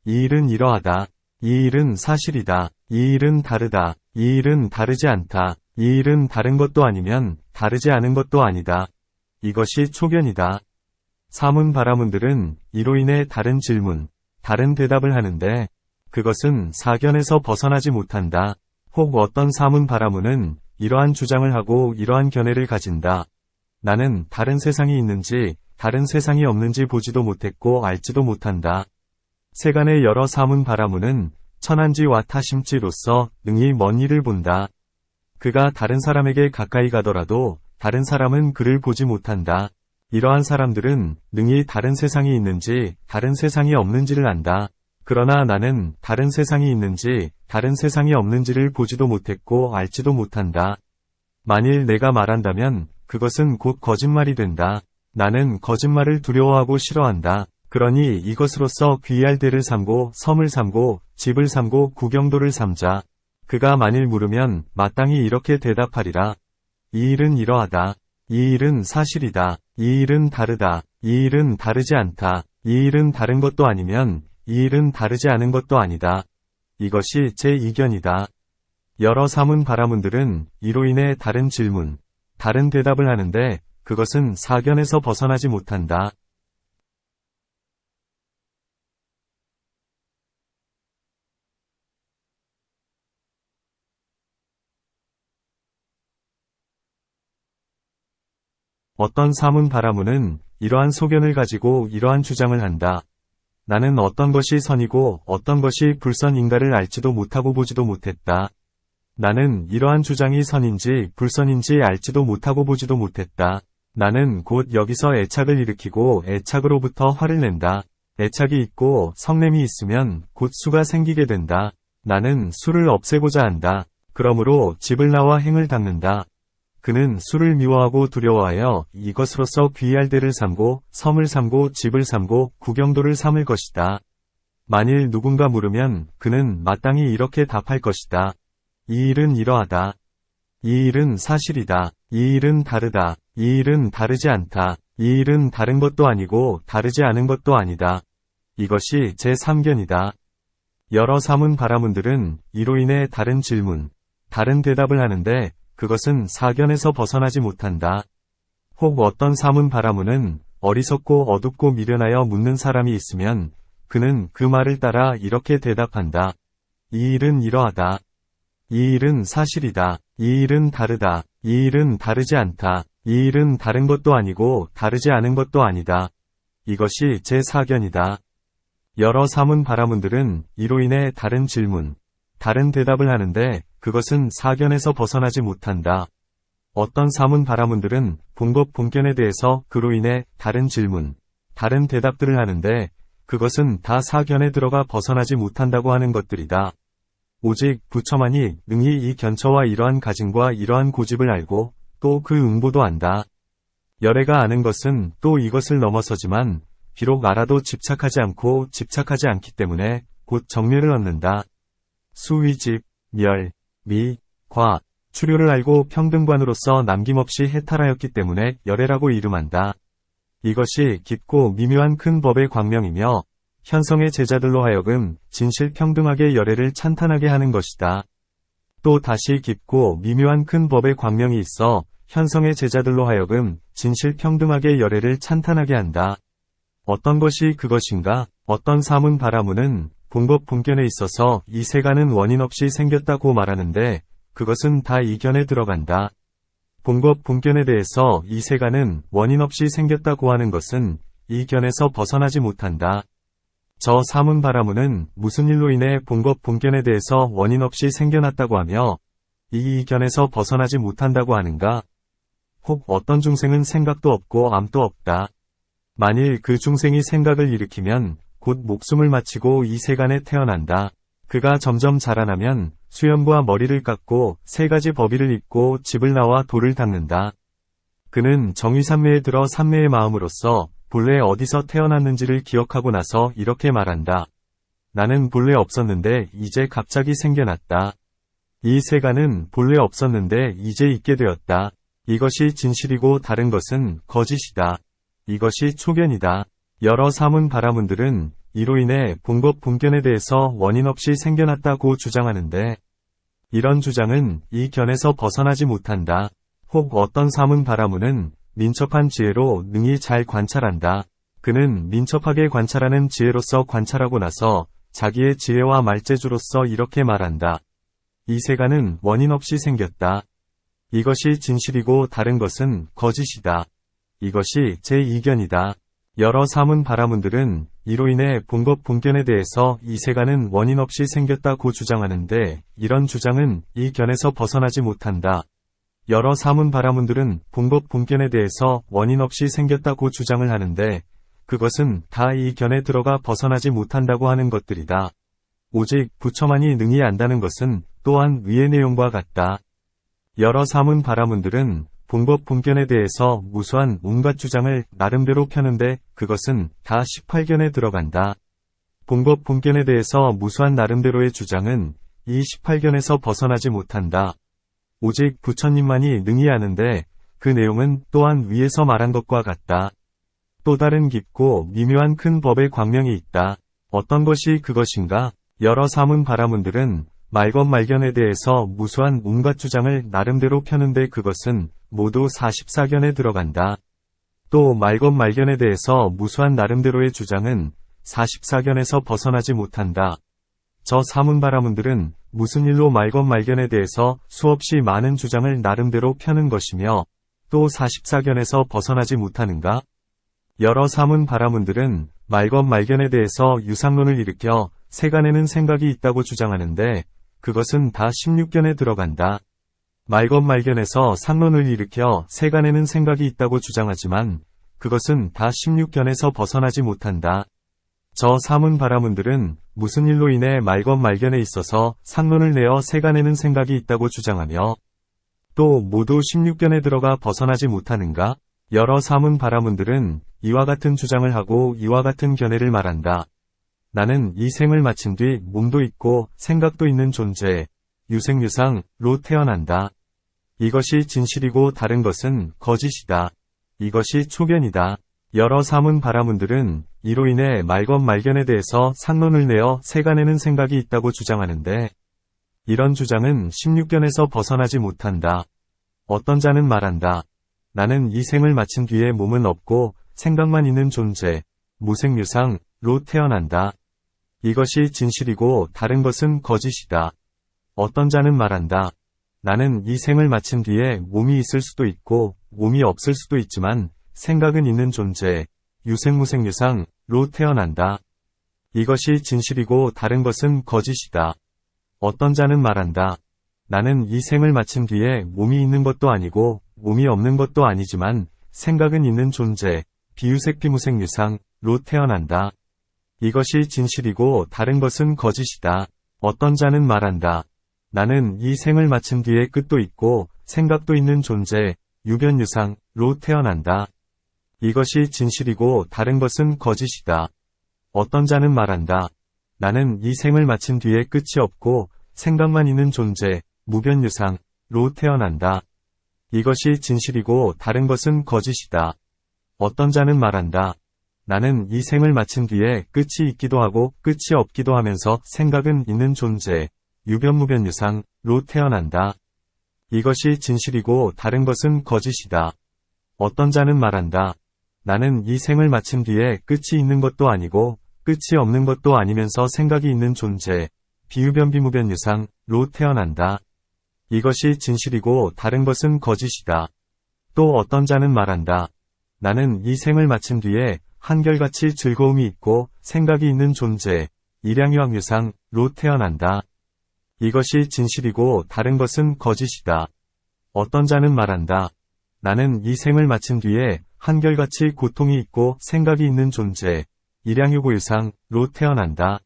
이 일은 이러하다. 이 일은 사실이다. 이 일은 다르다. 이 일은 다르지 않다. 이 일은 다른 것도 아니면 다르지 않은 것도 아니다. 이것이 초견이다. 사문 바라문들은 이로 인해 다른 질문, 다른 대답을 하는데 그것은 사견에서 벗어나지 못한다. 혹 어떤 사문 바라문은 이러한 주장을 하고 이러한 견해를 가진다. 나는 다른 세상이 있는지 다른 세상이 없는지 보지도 못했고 알지도 못한다. 세간의 여러 사문 바라문은 천한지와 타심지로서 능히 먼 일을 본다. 그가 다른 사람에게 가까이 가더라도 다른 사람은 그를 보지 못한다. 이러한 사람들은 능히 다른 세상이 있는지 다른 세상이 없는지를 안다. 그러나 나는 다른 세상이 있는지 다른 세상이 없는지를 보지도 못했고 알지도 못한다. 만일 내가 말한다면 그것은 곧 거짓말이 된다. 나는 거짓말을 두려워하고 싫어한다. 그러니 이것으로써 귀할 데를 삼고 섬을 삼고 집을 삼고 구경도를 삼자. 그가 만일 물으면 마땅히 이렇게 대답하리라. 이 일은 이러하다. 이 일은 사실이다. 이 일은 다르다. 이 일은 다르지 않다. 이 일은 다른 것도 아니면 이 일은 다르지 않은 것도 아니다. 이것이 제 이견이다. 여러 사문 바라문들은 이로 인해 다른 질문, 다른 대답을 하는데 그것은 사견에서 벗어나지 못한다. 어떤 사문 바라문은 이러한 소견을 가지고 이러한 주장을 한다. 나는 어떤 것이 선이고 어떤 것이 불선인가를 알지도 못하고 보지도 못했다. 나는 이러한 주장이 선인지 불선인지 알지도 못하고 보지도 못했다. 나는 곧 여기서 애착을 일으키고 애착으로부터 화를 낸다. 애착이 있고 성냄이 있으면 곧 수가 생기게 된다. 나는 수를 없애고자 한다. 그러므로 집을 나와 행을 닦는다. 그는 수를 미워하고 두려워하여 이것으로서 귀할 데를 삼고 섬을 삼고 집을 삼고 구경도를 삼을 것이다. 만일 누군가 물으면 그는 마땅히 이렇게 답할 것이다. 이 일은 이러하다. 이 일은 사실이다. 이 일은 다르다. 이 일은 다르지 않다. 이 일은 다른 것도 아니고 다르지 않은 것도 아니다. 이것이 제 3견이다. 여러 사문 바라문들은 이로 인해 다른 질문, 다른 대답을 하는데 그것은 사견에서 벗어나지 못한다. 혹 어떤 사문 바라문은 어리석고 어둡고 미련하여 묻는 사람이 있으면 그는 그 말을 따라 이렇게 대답한다. 이 일은 이러하다. 이 일은 사실이다. 이 일은 다르다. 이 일은 다르지 않다. 이 일은 다른 것도 아니고 다르지 않은 것도 아니다. 이것이 제 4견이다. 여러 사문 바라문들은 이로 인해 다른 질문, 다른 대답을 하는데 그것은 사견에서 벗어나지 못한다. 어떤 사문 바라문들은 본법 본견에 대해서 그로 인해 다른 질문, 다른 대답들을 하는데 그것은 다 사견에 들어가 벗어나지 못한다고 하는 것들이다. 오직 부처만이 능히 이 견처와 이러한 가짐과 이러한 고집을 알고 또 그 응보도 안다. 열애가 아는 것은 또 이것을 넘어서지만 비록 알아도 집착하지 않고 집착하지 않기 때문에 곧 정멸을 얻는다. 수위집, 멸, 미, 과, 추료를 알고 평등관으로서 남김없이 해탈하였기 때문에 열애라고 이름한다. 이것이 깊고 미묘한 큰 법의 광명이며 현성의 제자들로 하여금 진실평등하게 열애를 찬탄하게 하는 것이다. 또 다시 깊고 미묘한 큰 법의 광명이 있어 현성의 제자들로 하여금 진실평등하게 열애를 찬탄하게 한다. 어떤 것이 그것인가? 어떤 사문 바라문은 본법 본견에 있어서 이 세간은 원인 없이 생겼다고 말하는데 그것은 다 이 견에 들어간다. 본법 본견에 대해서 이 세간은 원인 없이 생겼다고 하는 것은 이 견에서 벗어나지 못한다. 저 사문 바라문은 무슨 일로 인해 본법 본견에 대해서 원인 없이 생겨났다고 하며 이 견에서 벗어나지 못한다고 하는가? 혹 어떤 중생은 생각도 없고 암도 없다. 만일 그 중생이 생각을 일으키면 곧 목숨을 마치고 이 세간에 태어난다. 그가 점점 자라나면 수염부와 머리를 깎고 세 가지 법의를 입고 집을 나와 돌을 닦는다. 그는 정의삼매에 들어 삼매의 마음으로써 본래 어디서 태어났는지를 기억하고 나서 이렇게 말한다. 나는 본래 없었는데 이제 갑자기 생겨났다. 이 세간은 본래 없었는데 이제 있게 되었다. 이것이 진실이고 다른 것은 거짓이다. 이것이 초견이다. 여러 사문 바라문들은 이로 인해 본법 본견에 대해서 원인 없이 생겨났다고 주장하는데 이런 주장은 이 견에서 벗어나지 못한다. 혹 어떤 사문 바라문은 민첩한 지혜로 능히 잘 관찰한다. 그는 민첩하게 관찰하는 지혜로서 관찰하고 나서 자기의 지혜와 말재주로서 이렇게 말한다. 이 세간은 원인 없이 생겼다. 이것이 진실이고 다른 것은 거짓이다. 이것이 제2견이다. 여러 사문 바라문들은 이로 인해 본법 본견에 대해서 이 세간은 원인 없이 생겼다고 주장하는데 이런 주장은 이 견에서 벗어나지 못한다. 여러 사문 바라문들은 본법 본견에 대해서 원인 없이 생겼다고 주장을 하는데 그것은 다 이 견에 들어가 벗어나지 못한다고 하는 것들이다. 오직 부처만이 능히 안다는 것은 또한 위의 내용과 같다. 여러 사문 바라문들은 본법 본견에 대해서 무수한 온갖 주장을 나름대로 펴는데 그것은 다 18견에 들어간다. 본법 본견에 대해서 무수한 나름대로의 주장은 이 18견에서 벗어나지 못한다. 오직 부처님만이 능히 아는데 그 내용은 또한 위에서 말한 것과 같다. 또 다른 깊고 미묘한 큰 법의 광명이 있다. 어떤 것이 그것인가? 여러 사문 바라문들은 말건말견에 대해서 무수한 온갖 주장을 나름대로 펴는데 그것은 모두 44견에 들어간다. 또 말건말견에 대해서 무수한 나름대로의 주장은 44견에서 벗어나지 못한다. 저 사문 바라문들은 무슨 일로 말건말견에 대해서 수없이 많은 주장을 나름대로 펴는 것이며 또 44견에서 벗어나지 못하는가? 여러 사문 바라문들은 말건말견에 대해서 유상론을 일으켜 세간에는 생각이 있다고 주장하는데 그것은 다 16견에 들어간다. 말건말견에서 상론을 일으켜 세간에는 생각이 있다고 주장하지만 그것은 다 16견에서 벗어나지 못한다. 저 사문 바라문들은 무슨 일로 인해 말건말견에 있어서 상론을 내어 세간에는 생각이 있다고 주장하며 또 모두 16견에 들어가 벗어나지 못하는가? 여러 사문 바라문들은 이와 같은 주장을 하고 이와 같은 견해를 말한다. 나는 이 생을 마친 뒤 몸도 있고 생각도 있는 존재, 유생유상로 태어난다. 이것이 진실이고 다른 것은 거짓이다. 이것이 초견이다. 여러 사문 바라문들은 이로 인해 말건말견에 대해서 상론을 내어 세간에는 생각이 있다고 주장하는데 이런 주장은 16견에서 벗어나지 못한다. 어떤 자는 말한다. 나는 이 생을 마친 뒤에 몸은 없고 생각만 있는 존재, 무생유상로 태어난다. 이것이 진실이고 다른 것은 거짓이다. 어떤 자는 말한다. 나는 이 생을 마친 뒤에 몸이 있을 수도 있고 몸이 없을 수도 있지만 생각은 있는 존재, 유생무생유상로 태어난다. 이것이 진실이고 다른 것은 거짓이다. 어떤 자는 말한다. 나는 이 생을 마친 뒤에 몸이 있는 것도 아니고 몸이 없는 것도 아니지만 생각은 있는 존재, 비유색비무생유상로 태어난다. 이것이 진실이고 다른 것은 거짓이다. 어떤 자는 말한다. 나는 이 생을 마친 뒤에 끝도 있고 생각도 있는 존재, 유변유상로 태어난다. 이것이 진실이고 다른 것은 거짓이다. 어떤 자는 말한다. 나는 이 생을 마친 뒤에 끝이 없고 생각만 있는 존재, 무변유상로 태어난다. 이것이 진실이고 다른 것은 거짓이다. 어떤 자는 말한다. 나는 이 생을 마친 뒤에 끝이 있기도 하고 끝이 없기도 하면서 생각은 있는 존재, 유변무변유상로 태어난다. 이것이 진실이고 다른 것은 거짓이다. 어떤 자는 말한다. 나는 이 생을 마친 뒤에 끝이 있는 것도 아니고 끝이 없는 것도 아니면서 생각이 있는 존재, 비유변비무변유상로 태어난다. 이것이 진실이고 다른 것은 거짓이다. 또 어떤 자는 말한다. 나는 이 생을 마친 뒤에 한결같이 즐거움이 있고 생각이 있는 존재, 일양유학유상로 태어난다. 이것이 진실이고 다른 것은 거짓이다. 어떤 자는 말한다. 나는 이 생을 마친 뒤에 한결같이 고통이 있고 생각이 있는 존재, 일양유고유상로 태어난다.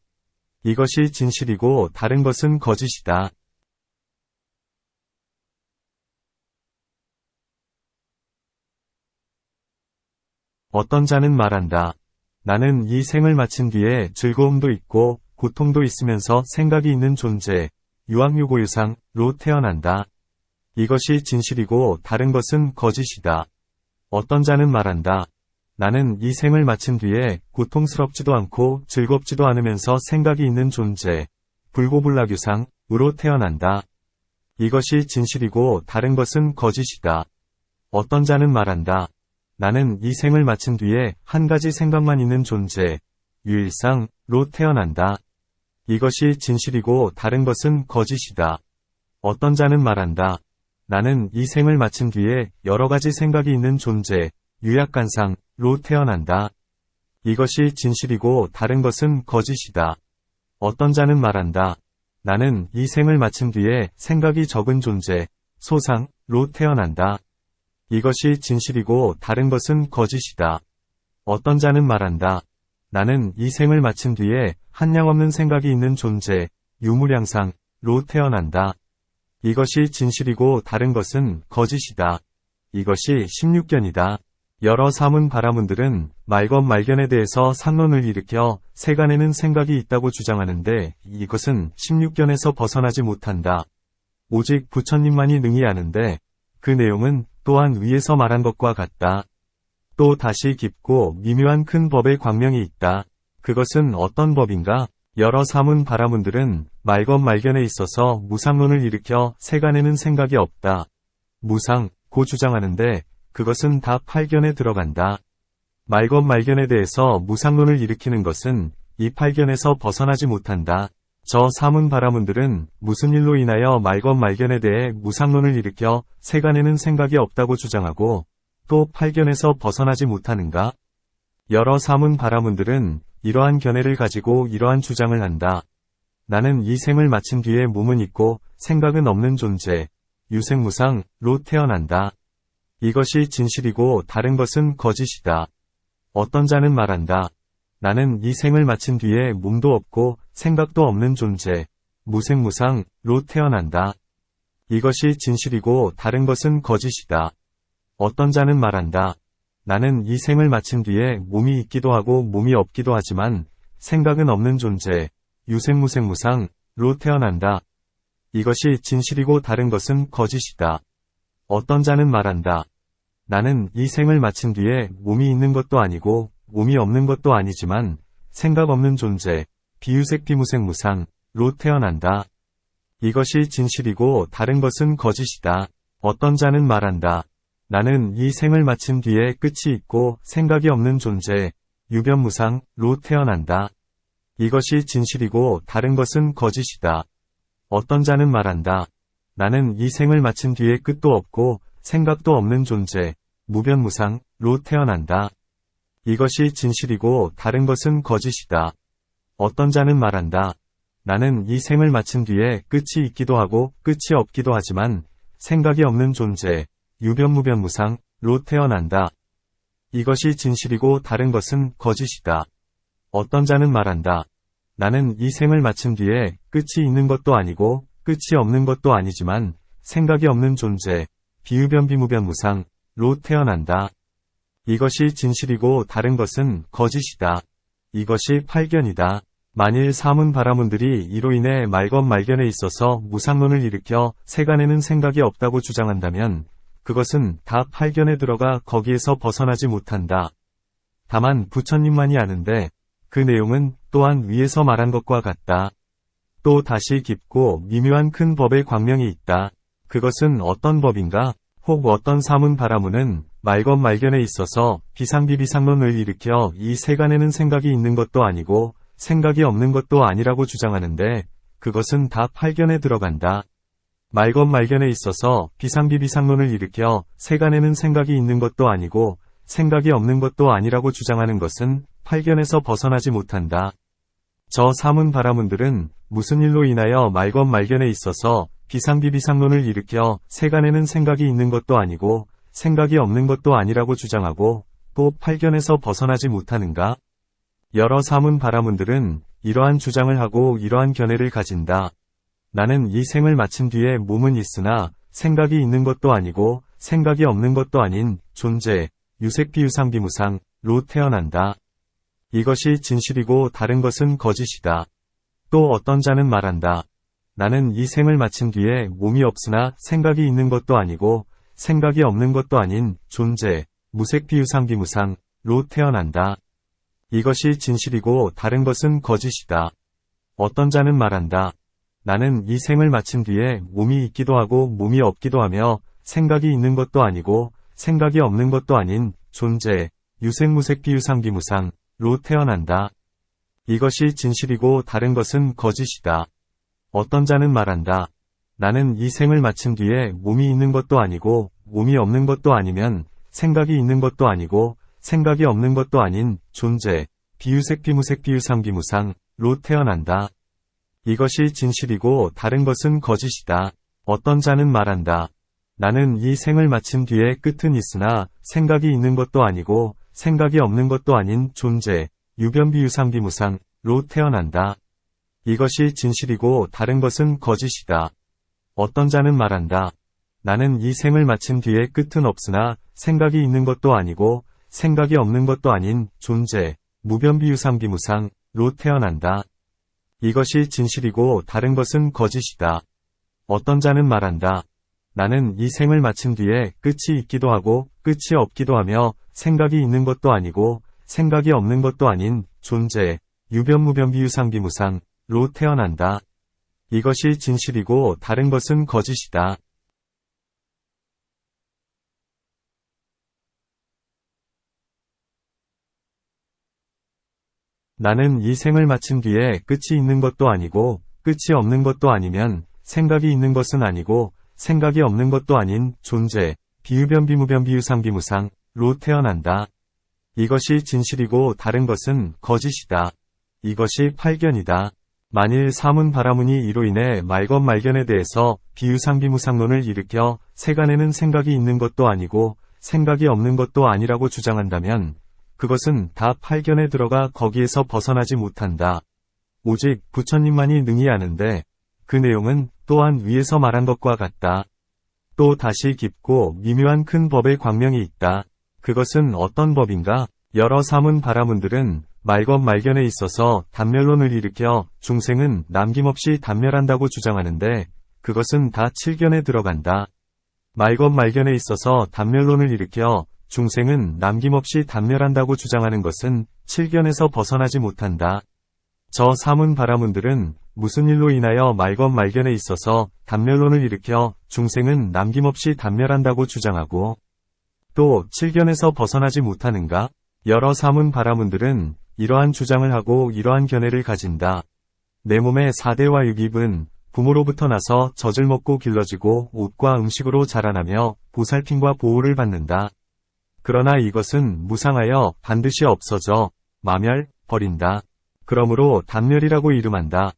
이것이 진실이고 다른 것은 거짓이다. 어떤 자는 말한다. 나는 이 생을 마친 뒤에 즐거움도 있고 고통도 있으면서 생각이 있는 존재, 유학유고유상로 태어난다. 이것이 진실이고 다른 것은 거짓이다. 어떤 자는 말한다. 나는 이 생을 마친 뒤에 고통스럽지도 않고 즐겁지도 않으면서 생각이 있는 존재, 불고불락유상으로 태어난다. 이것이 진실이고 다른 것은 거짓이다. 어떤 자는 말한다. 나는 이 생을 마친 뒤에 한 가지 생각만 있는 존재, 유일상로 태어난다. 이것이 진실이고 다른 것은 거짓이다. 어떤 자는 말한다. 나는 이 생을 마친 뒤에 여러 가지 생각이 있는 존재, 유약간상로 태어난다. 이것이 진실이고 다른 것은 거짓이다. 어떤 자는 말한다. 나는 이 생을 마친 뒤에 생각이 적은 존재, 소상로 태어난다. 이것이 진실이고 다른 것은 거짓이다. 어떤 자는 말한다. 나는 이 생을 마친 뒤에 한량없는 생각이 있는 존재, 유무량상로 태어난다. 이것이 진실이고 다른 것은 거짓이다. 이것이 16견이다. 여러 사문 바라문들은 말건말견에 대해서 상론을 일으켜 세간에는 생각이 있다고 주장하는데 이것은 16견에서 벗어나지 못한다. 오직 부처님만이 능히 아는데 그 내용은 또한 위에서 말한 것과 같다. 또 다시 깊고 미묘한 큰 법의 광명이 있다. 그것은 어떤 법인가? 여러 사문 바라문들은 말건말견에 있어서 무상론을 일으켜 세간에는 생각이 없다. 무상고 주장하는데 그것은 다 8견에 들어간다. 말건말견에 대해서 무상론을 일으키는 것은 이 8견에서 벗어나지 못한다. 저 사문 바라문들은 무슨 일로 인하여 말건말견에 대해 무상론을 일으켜 세간에는 생각이 없다고 주장하고 또 8견에서 벗어나지 못하는가? 여러 사문 바라문들은 이러한 견해를 가지고 이러한 주장을 한다. 나는 이 생을 마친 뒤에 몸은 있고 생각은 없는 존재, 유생무상로 태어난다. 이것이 진실이고 다른 것은 거짓이다. 어떤 자는 말한다. 나는 이 생을 마친 뒤에 몸도 없고 생각도 없는 존재, 무생무상로 태어난다. 이것이 진실이고 다른 것은 거짓이다. 어떤 자는 말한다. 나는 이 생을 마친 뒤에 몸이 있기도 하고 몸이 없기도 하지만 생각은 없는 존재, 유생무생무상로 태어난다. 이것이 진실이고 다른 것은 거짓이다. 어떤 자는 말한다. 나는 이 생을 마친 뒤에 몸이 있는 것도 아니고 몸이 없는 것도 아니지만 생각 없는 존재, 비유색비무생무상로 태어난다. 이것이 진실이고 다른 것은 거짓이다. 어떤 자는 말한다. 나는 이 생을 마친 뒤에 끝이 있고 생각이 없는 존재, 유변무상로 태어난다. 이것이 진실이고 다른 것은 거짓이다. 어떤 자는 말한다. 나는 이 생을 마친 뒤에 끝도 없고 생각도 없는 존재, 무변무상로 태어난다. 이것이 진실이고 다른 것은 거짓이다. 어떤 자는 말한다. 나는 이 생을 마친 뒤에 끝이 있기도 하고 끝이 없기도 하지만 생각이 없는 존재, 유변무변무상로 태어난다. 이것이 진실이고 다른 것은 거짓이다. 어떤 자는 말한다. 나는 이 생을 마친 뒤에 끝이 있는 것도 아니고 끝이 없는 것도 아니지만 생각이 없는 존재, 비유변비무변무상로 태어난다. 이것이 진실이고 다른 것은 거짓이다. 이것이 팔견이다. 만일 사문바라문들이 이로 인해 말건말견에 있어서 무상론을 일으켜 세간에는 생각이 없다고 주장한다면 그것은 다 팔견에 들어가 거기에서 벗어나지 못한다. 다만 부처님만이 아는데 그 내용은 또한 위에서 말한 것과 같다. 또 다시 깊고 미묘한 큰 법의 광명이 있다. 그것은 어떤 법인가? 혹 어떤 사문바라문은 말건말견에 있어서 비상비비상론을 일으켜 이 세간에는 생각이 있는 것도 아니고 생각이 없는 것도 아니라고 주장하는데 그것은 다 팔견에 들어간다. 말건말견에 있어서 비상비비상론을 일으켜 세간에는 생각이 있는 것도 아니고 생각이 없는 것도 아니라고 주장하는 것은 팔견에서 벗어나지 못한다. 저 사문바라문들은 무슨 일로 인하여 말건말견에 있어서 비상비비상론을 일으켜 세간에는 생각이 있는 것도 아니고 생각이 없는 것도 아니라고 주장하고 또 팔견에서 벗어나지 못하는가? 여러 사문바라문들은 이러한 주장을 하고 이러한 견해를 가진다. 나는 이 생을 마친 뒤에 몸은 있으나 생각이 있는 것도 아니고 생각이 없는 것도 아닌 존재, 유색비유상비무상로 태어난다. 이것이 진실이고 다른 것은 거짓이다. 또 어떤 자는 말한다. 나는 이 생을 마친 뒤에 몸이 없으나 생각이 있는 것도 아니고 생각이 없는 것도 아닌 존재, 무색비유상비무상로 태어난다. 이것이 진실이고 다른 것은 거짓이다. 어떤 자는 말한다. 나는 이 생을 마친 뒤에 몸이 있기도 하고 몸이 없기도 하며 생각이 있는 것도 아니고 생각이 없는 것도 아닌 존재, 유색무색비유상비무상로 태어난다. 이것이 진실이고 다른 것은 거짓이다. 어떤 자는 말한다. 나는 이 생을 마친 뒤에 몸이 있는 것도 아니고 몸이 없는 것도 아니면 생각이 있는 것도 아니고 생각이 없는 것도 아닌 존재, 비유색비무색비유상비무상로 태어난다. 이것이 진실이고 다른 것은 거짓이다. 어떤 자는 말한다. 나는 이 생을 마친 뒤에 끝은 있으나 생각이 있는 것도 아니고 생각이 없는 것도 아닌 존재, 유변비유상비무상로 태어난다. 이것이 진실이고 다른 것은 거짓이다. 어떤 자는 말한다. 나는 이 생을 마친 뒤에 끝은 없으나 생각이 있는 것도 아니고 생각이 없는 것도 아닌 존재, 무변비유상비무상로 태어난다. 이것이 진실이고 다른 것은 거짓이다. 어떤 자는 말한다. 나는 이 생을 마친 뒤에 끝이 있기도 하고 끝이 없기도 하며 생각이 있는 것도 아니고 생각이 없는 것도 아닌 존재, 유변무변비유상비무상로 태어난다. 이것이 진실이고 다른 것은 거짓이다. 나는 이 생을 마친 뒤에 끝이 있는 것도 아니고 끝이 없는 것도 아니면 생각이 있는 것은 아니고 생각이 없는 것도 아닌 존재, 비유변비무변비유상비무상로 태어난다. 이것이 진실이고 다른 것은 거짓이다. 이것이 팔견이다. 만일 사문바라문이 이로 인해 말건말견에 대해서 비유상비무상론을 일으켜 세간에는 생각이 있는 것도 아니고 생각이 없는 것도 아니라고 주장한다면 그것은 다 팔견에 들어가 거기에서 벗어나지 못한다. 오직 부처님만이 능히 아는데 그 내용은 또한 위에서 말한 것과 같다. 또 다시 깊고 미묘한 큰 법의 광명이 있다. 그것은 어떤 법인가? 여러 사문바라문들은 말건말견에 있어서 단멸론을 일으켜 중생은 남김없이 단멸한다고 주장하는데 그것은 다 칠견에 들어간다. 말건말견에 있어서 단멸론을 일으켜 중생은 남김없이 단멸한다고 주장하는 것은 칠견에서 벗어나지 못한다. 저 사문바라문들은 무슨 일로 인하여 말건말견에 있어서 단멸론을 일으켜 중생은 남김없이 단멸한다고 주장하고 또 칠견에서 벗어나지 못하는가? 여러 사문바라문들은 이러한 주장을 하고 이러한 견해를 가진다. 내 몸의 4대와 6입은 부모로부터 나서 젖을 먹고 길러지고 옷과 음식으로 자라나며 보살핌과 보호를 받는다. 그러나 이것은 무상하여 반드시 없어져 마멸, 버린다. 그러므로 단멸이라고 이름한다.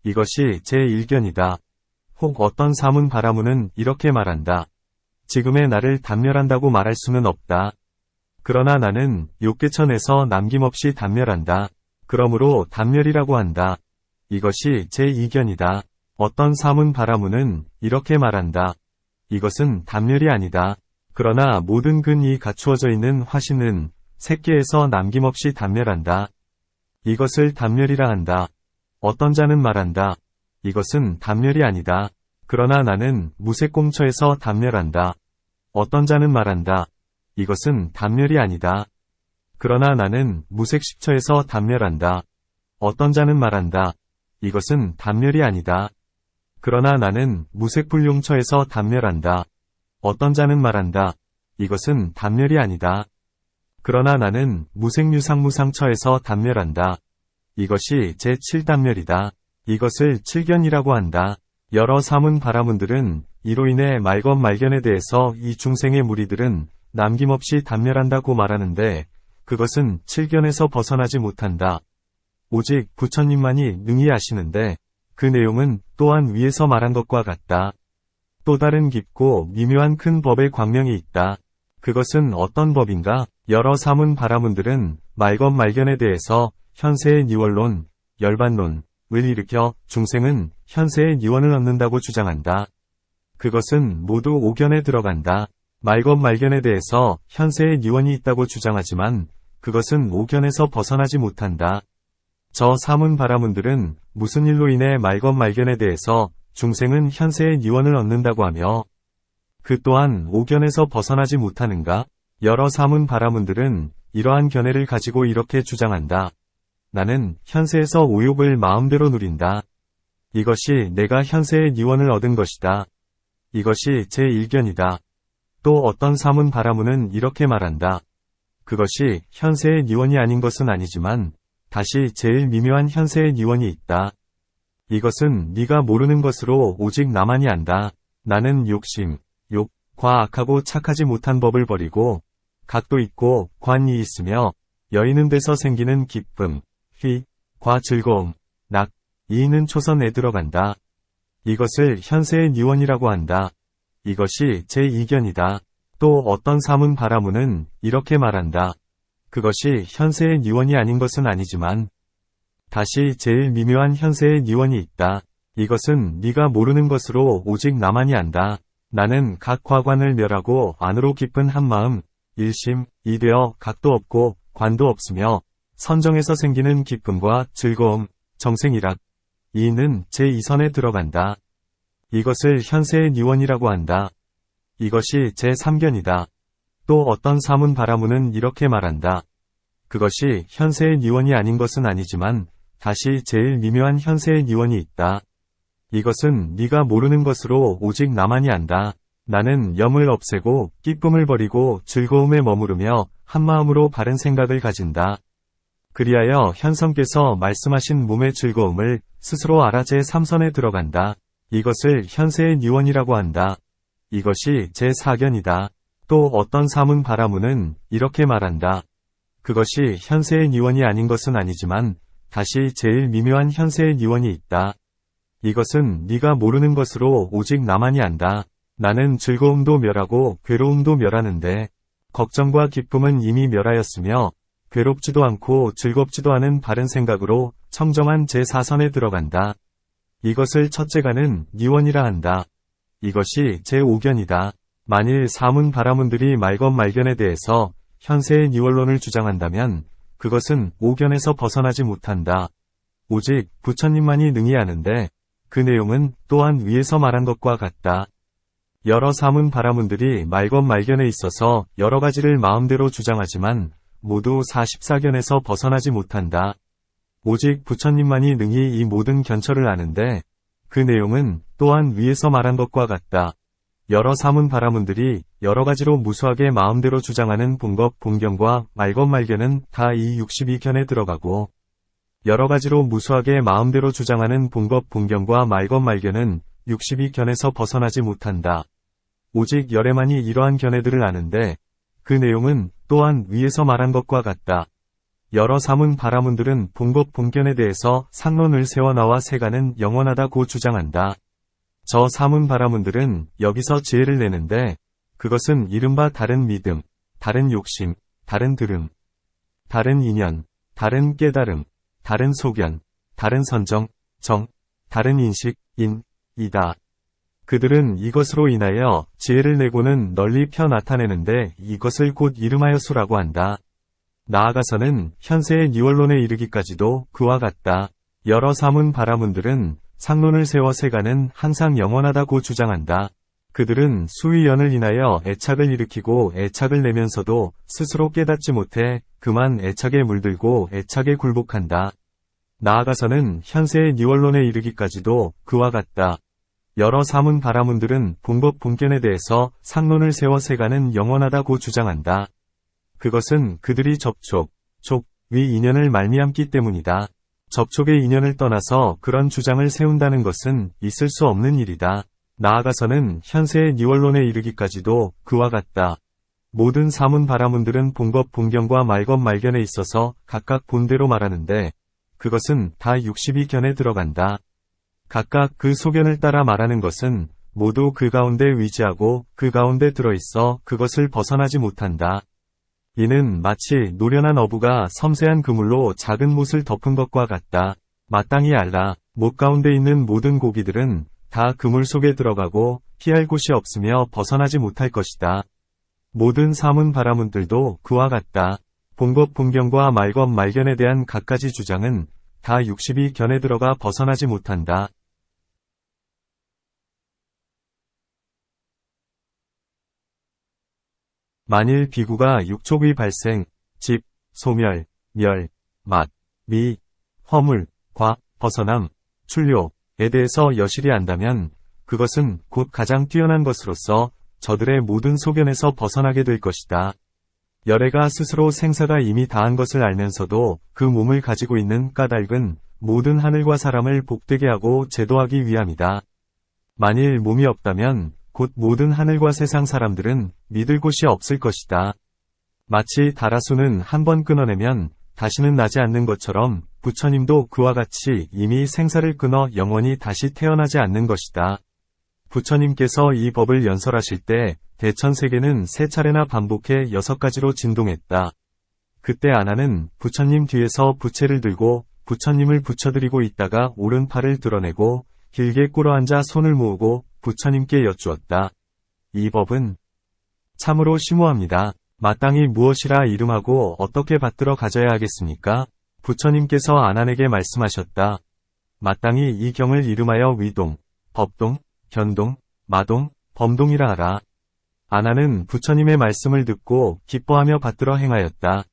이것이 제1견이다. 혹 어떤 사문바라문은 이렇게 말한다. 지금의 나를 단멸한다고 말할 수는 없다. 그러나 나는 욕계천에서 남김없이 단멸한다. 그러므로 단멸이라고 한다. 이것이 제 이견이다. 어떤 사문 바라문은 이렇게 말한다. 이것은 단멸이 아니다. 그러나 모든 근이 갖추어져 있는 화신은 색계에서 남김없이 단멸한다. 이것을 단멸이라 한다. 어떤 자는 말한다. 이것은 단멸이 아니다. 그러나 나는 무색공처에서 단멸한다. 어떤 자는 말한다. 이것은 단멸이 아니다. 그러나 나는 무색식처에서 단멸한다. 어떤 자는 말한다. 이것은 단멸이 아니다. 그러나 나는 무색불용처에서 단멸한다. 어떤 자는 말한다. 이것은 단멸이 아니다. 그러나 나는 무색유상무상처에서 단멸한다. 이것이 제7단멸이다. 이것을 칠견이라고 한다. 여러 사문 바라문들은 이로 인해 말건말견에 대해서 이 중생의 무리들은 남김없이 단멸한다고 말하는데 그것은 칠견에서 벗어나지 못한다. 오직 부처님만이 능히 아시는데 그 내용은 또한 위에서 말한 것과 같다. 또 다른 깊고 미묘한 큰 법의 광명이 있다. 그것은 어떤 법인가? 여러 사문 바라문들은 말건말견에 대해서 현세의 니원론, 열반론을 일으켜 중생은 현세의 니원을 얻는다고 주장한다. 그것은 모두 오견에 들어간다. 말건말견에 대해서 현세의 니원이 있다고 주장하지만 그것은 오견에서 벗어나지 못한다. 저 사문 바라문들은 무슨 일로 인해 말건말견에 대해서 중생은 현세의 니원을 얻는다고 하며 그 또한 오견에서 벗어나지 못하는가? 여러 사문 바라문들은 이러한 견해를 가지고 이렇게 주장한다. 나는 현세에서 오욕을 마음대로 누린다. 이것이 내가 현세의 니원을 얻은 것이다. 이것이 제 일견이다. 또 어떤 사문 바라문은 이렇게 말한다. 그것이 현세의 니원이 아닌 것은 아니지만 다시 제일 미묘한 현세의 니원이 있다. 이것은 네가 모르는 것으로 오직 나만이 안다. 나는 욕심, 욕과 악하고 착하지 못한 법을 버리고 각도 있고 관이 있으며 여있는 데서 생기는 기쁨, 휘과 즐거움, 이 있는 초선에 들어간다. 이것을 현세의 니원이라고 한다. 이것이 제 이견이다. 또 어떤 사문 바라문은 이렇게 말한다. 그것이 현세의 니원이 아닌 것은 아니지만 다시 제일 미묘한 현세의 니원이 있다. 이것은 네가 모르는 것으로 오직 나만이 안다. 나는 각 과관을 멸하고 안으로 깊은 한마음, 일심, 이되어 각도 없고 관도 없으며 선정에서 생기는 기쁨과 즐거움, 정생이락, 이는 제2선에 들어간다. 이것을 현세의 니원이라고 한다. 이것이 제3견이다. 또 어떤 사문 바라문은 이렇게 말한다. 그것이 현세의 니원이 아닌 것은 아니지만 다시 제일 미묘한 현세의 니원이 있다. 이것은 네가 모르는 것으로 오직 나만이 안다. 나는 염을 없애고 기쁨을 버리고 즐거움에 머무르며 한마음으로 바른 생각을 가진다. 그리하여 현성께서 말씀하신 몸의 즐거움을 스스로 알아 제3선에 들어간다. 이것을 현세의 니원이라고 한다. 이것이 제4견이다. 또 어떤 사문 바라문은 이렇게 말한다. 그것이 현세의 니원이 아닌 것은 아니지만 다시 제일 미묘한 현세의 니원이 있다. 이것은 네가 모르는 것으로 오직 나만이 안다. 나는 즐거움도 멸하고 괴로움도 멸하는데 걱정과 기쁨은 이미 멸하였으며 괴롭지도 않고 즐겁지도 않은 바른 생각으로 청정한 제4선에 들어간다. 이것을 첫째가는 니원이라 한다. 이것이 제5견이다. 만일 사문 바라문들이 말건말견에 대해서 현세의 니원론을 주장한다면 그것은 오견에서 벗어나지 못한다. 오직 부처님만이 능히 아는데 그 내용은 또한 위에서 말한 것과 같다. 여러 사문 바라문들이 말건말견에 있어서 여러 가지를 마음대로 주장하지만 모두 44견에서 벗어나지 못한다. 오직 부처님만이 능히 이 모든 견처를 아는데 그 내용은 또한 위에서 말한 것과 같다. 여러 사문 바라문들이 여러 가지로 무수하게 마음대로 주장하는 본법 본견과 말건말견은 다 이 62견에 들어가고 여러 가지로 무수하게 마음대로 주장하는 본법 본견과 말건말견은 62견에서 벗어나지 못한다. 오직 열애만이 이러한 견해들을 아는데 그 내용은 또한 위에서 말한 것과 같다. 여러 사문 바라문들은 본법 본견에 대해서 상론을 세워나와 세간은 영원하다고 주장한다. 저 사문 바라문들은 여기서 지혜를 내는데 그것은 이른바 다른 믿음, 다른 욕심, 다른 들음, 다른 인연, 다른 깨달음, 다른 소견, 다른 선정, 정, 다른 인식, 이다. 그들은 이것으로 인하여 지혜를 내고는 널리 펴 나타내는데 이것을 곧 이름하여 수라고 한다. 나아가서는 현세의 니원론에 이르기까지도 그와 같다. 여러 사문 바라문들은 상론을 세워 세간은 항상 영원하다고 주장한다. 그들은 수위연을 인하여 애착을 일으키고 애착을 내면서도 스스로 깨닫지 못해 그만 애착에 물들고 애착에 굴복한다. 나아가서는 현세의 니원론에 이르기까지도 그와 같다. 여러 사문 바라문들은 본법 본견에 대해서 상론을 세워 세간은 영원하다고 주장한다. 그것은 그들이 접촉, 위 인연을 말미암기 때문이다. 접촉의 인연을 떠나서 그런 주장을 세운다는 것은 있을 수 없는 일이다. 나아가서는 현세의 니원론에 이르기까지도 그와 같다. 모든 사문 바라문들은 본법 본견과 말겁 말견에 있어서 각각 본대로 말하는데 그것은 다 62견에 들어간다. 각각 그 소견을 따라 말하는 것은 모두 그 가운데 위지하고 그 가운데 들어있어 그것을 벗어나지 못한다. 이는 마치 노련한 어부가 섬세한 그물로 작은 못을 덮은 것과 같다. 마땅히 알라. 못 가운데 있는 모든 고기들은 다 그물 속에 들어가고 피할 곳이 없으며 벗어나지 못할 것이다. 모든 사문 바라문들도 그와 같다. 본법 본견과 말겁 말견에 대한 갖가지 주장은 다 62견에 들어가 벗어나지 못한다. 만일 비구가 육촉의 발생, 집, 소멸, 멸, 맛, 미, 허물, 과, 벗어남, 출료에 대해서 여실히 안다면 그것은 곧 가장 뛰어난 것으로서 저들의 모든 소견에서 벗어나게 될 것이다. 열애가 스스로 생사가 이미 다한 것을 알면서도 그 몸을 가지고 있는 까닭은 모든 하늘과 사람을 복되게 하고 제도하기 위함이다. 만일 몸이 없다면 곧 모든 하늘과 세상 사람들은 믿을 곳이 없을 것이다. 마치 다라수는 한 번 끊어내면 다시는 나지 않는 것처럼 부처님도 그와 같이 이미 생사를 끊어 영원히 다시 태어나지 않는 것이다. 부처님께서 이 법을 연설하실 때 대천세계는 3차례나 반복해 6가지로 진동했다. 그때 아나는 부처님 뒤에서 부채를 들고 부처님을 붙여드리고 있다가 오른팔을 드러내고 길게 꿇어앉아 손을 모으고 부처님께 여쭈었다. 이 법은 참으로 심오합니다. 마땅히 무엇이라 이름하고 어떻게 받들어 가져야 하겠습니까? 부처님께서 아난에게 말씀하셨다. 마땅히 이 경을 이름하여 위동, 법동, 견동, 마동, 범동이라 하라. 아난은 부처님의 말씀을 듣고 기뻐하며 받들어 행하였다.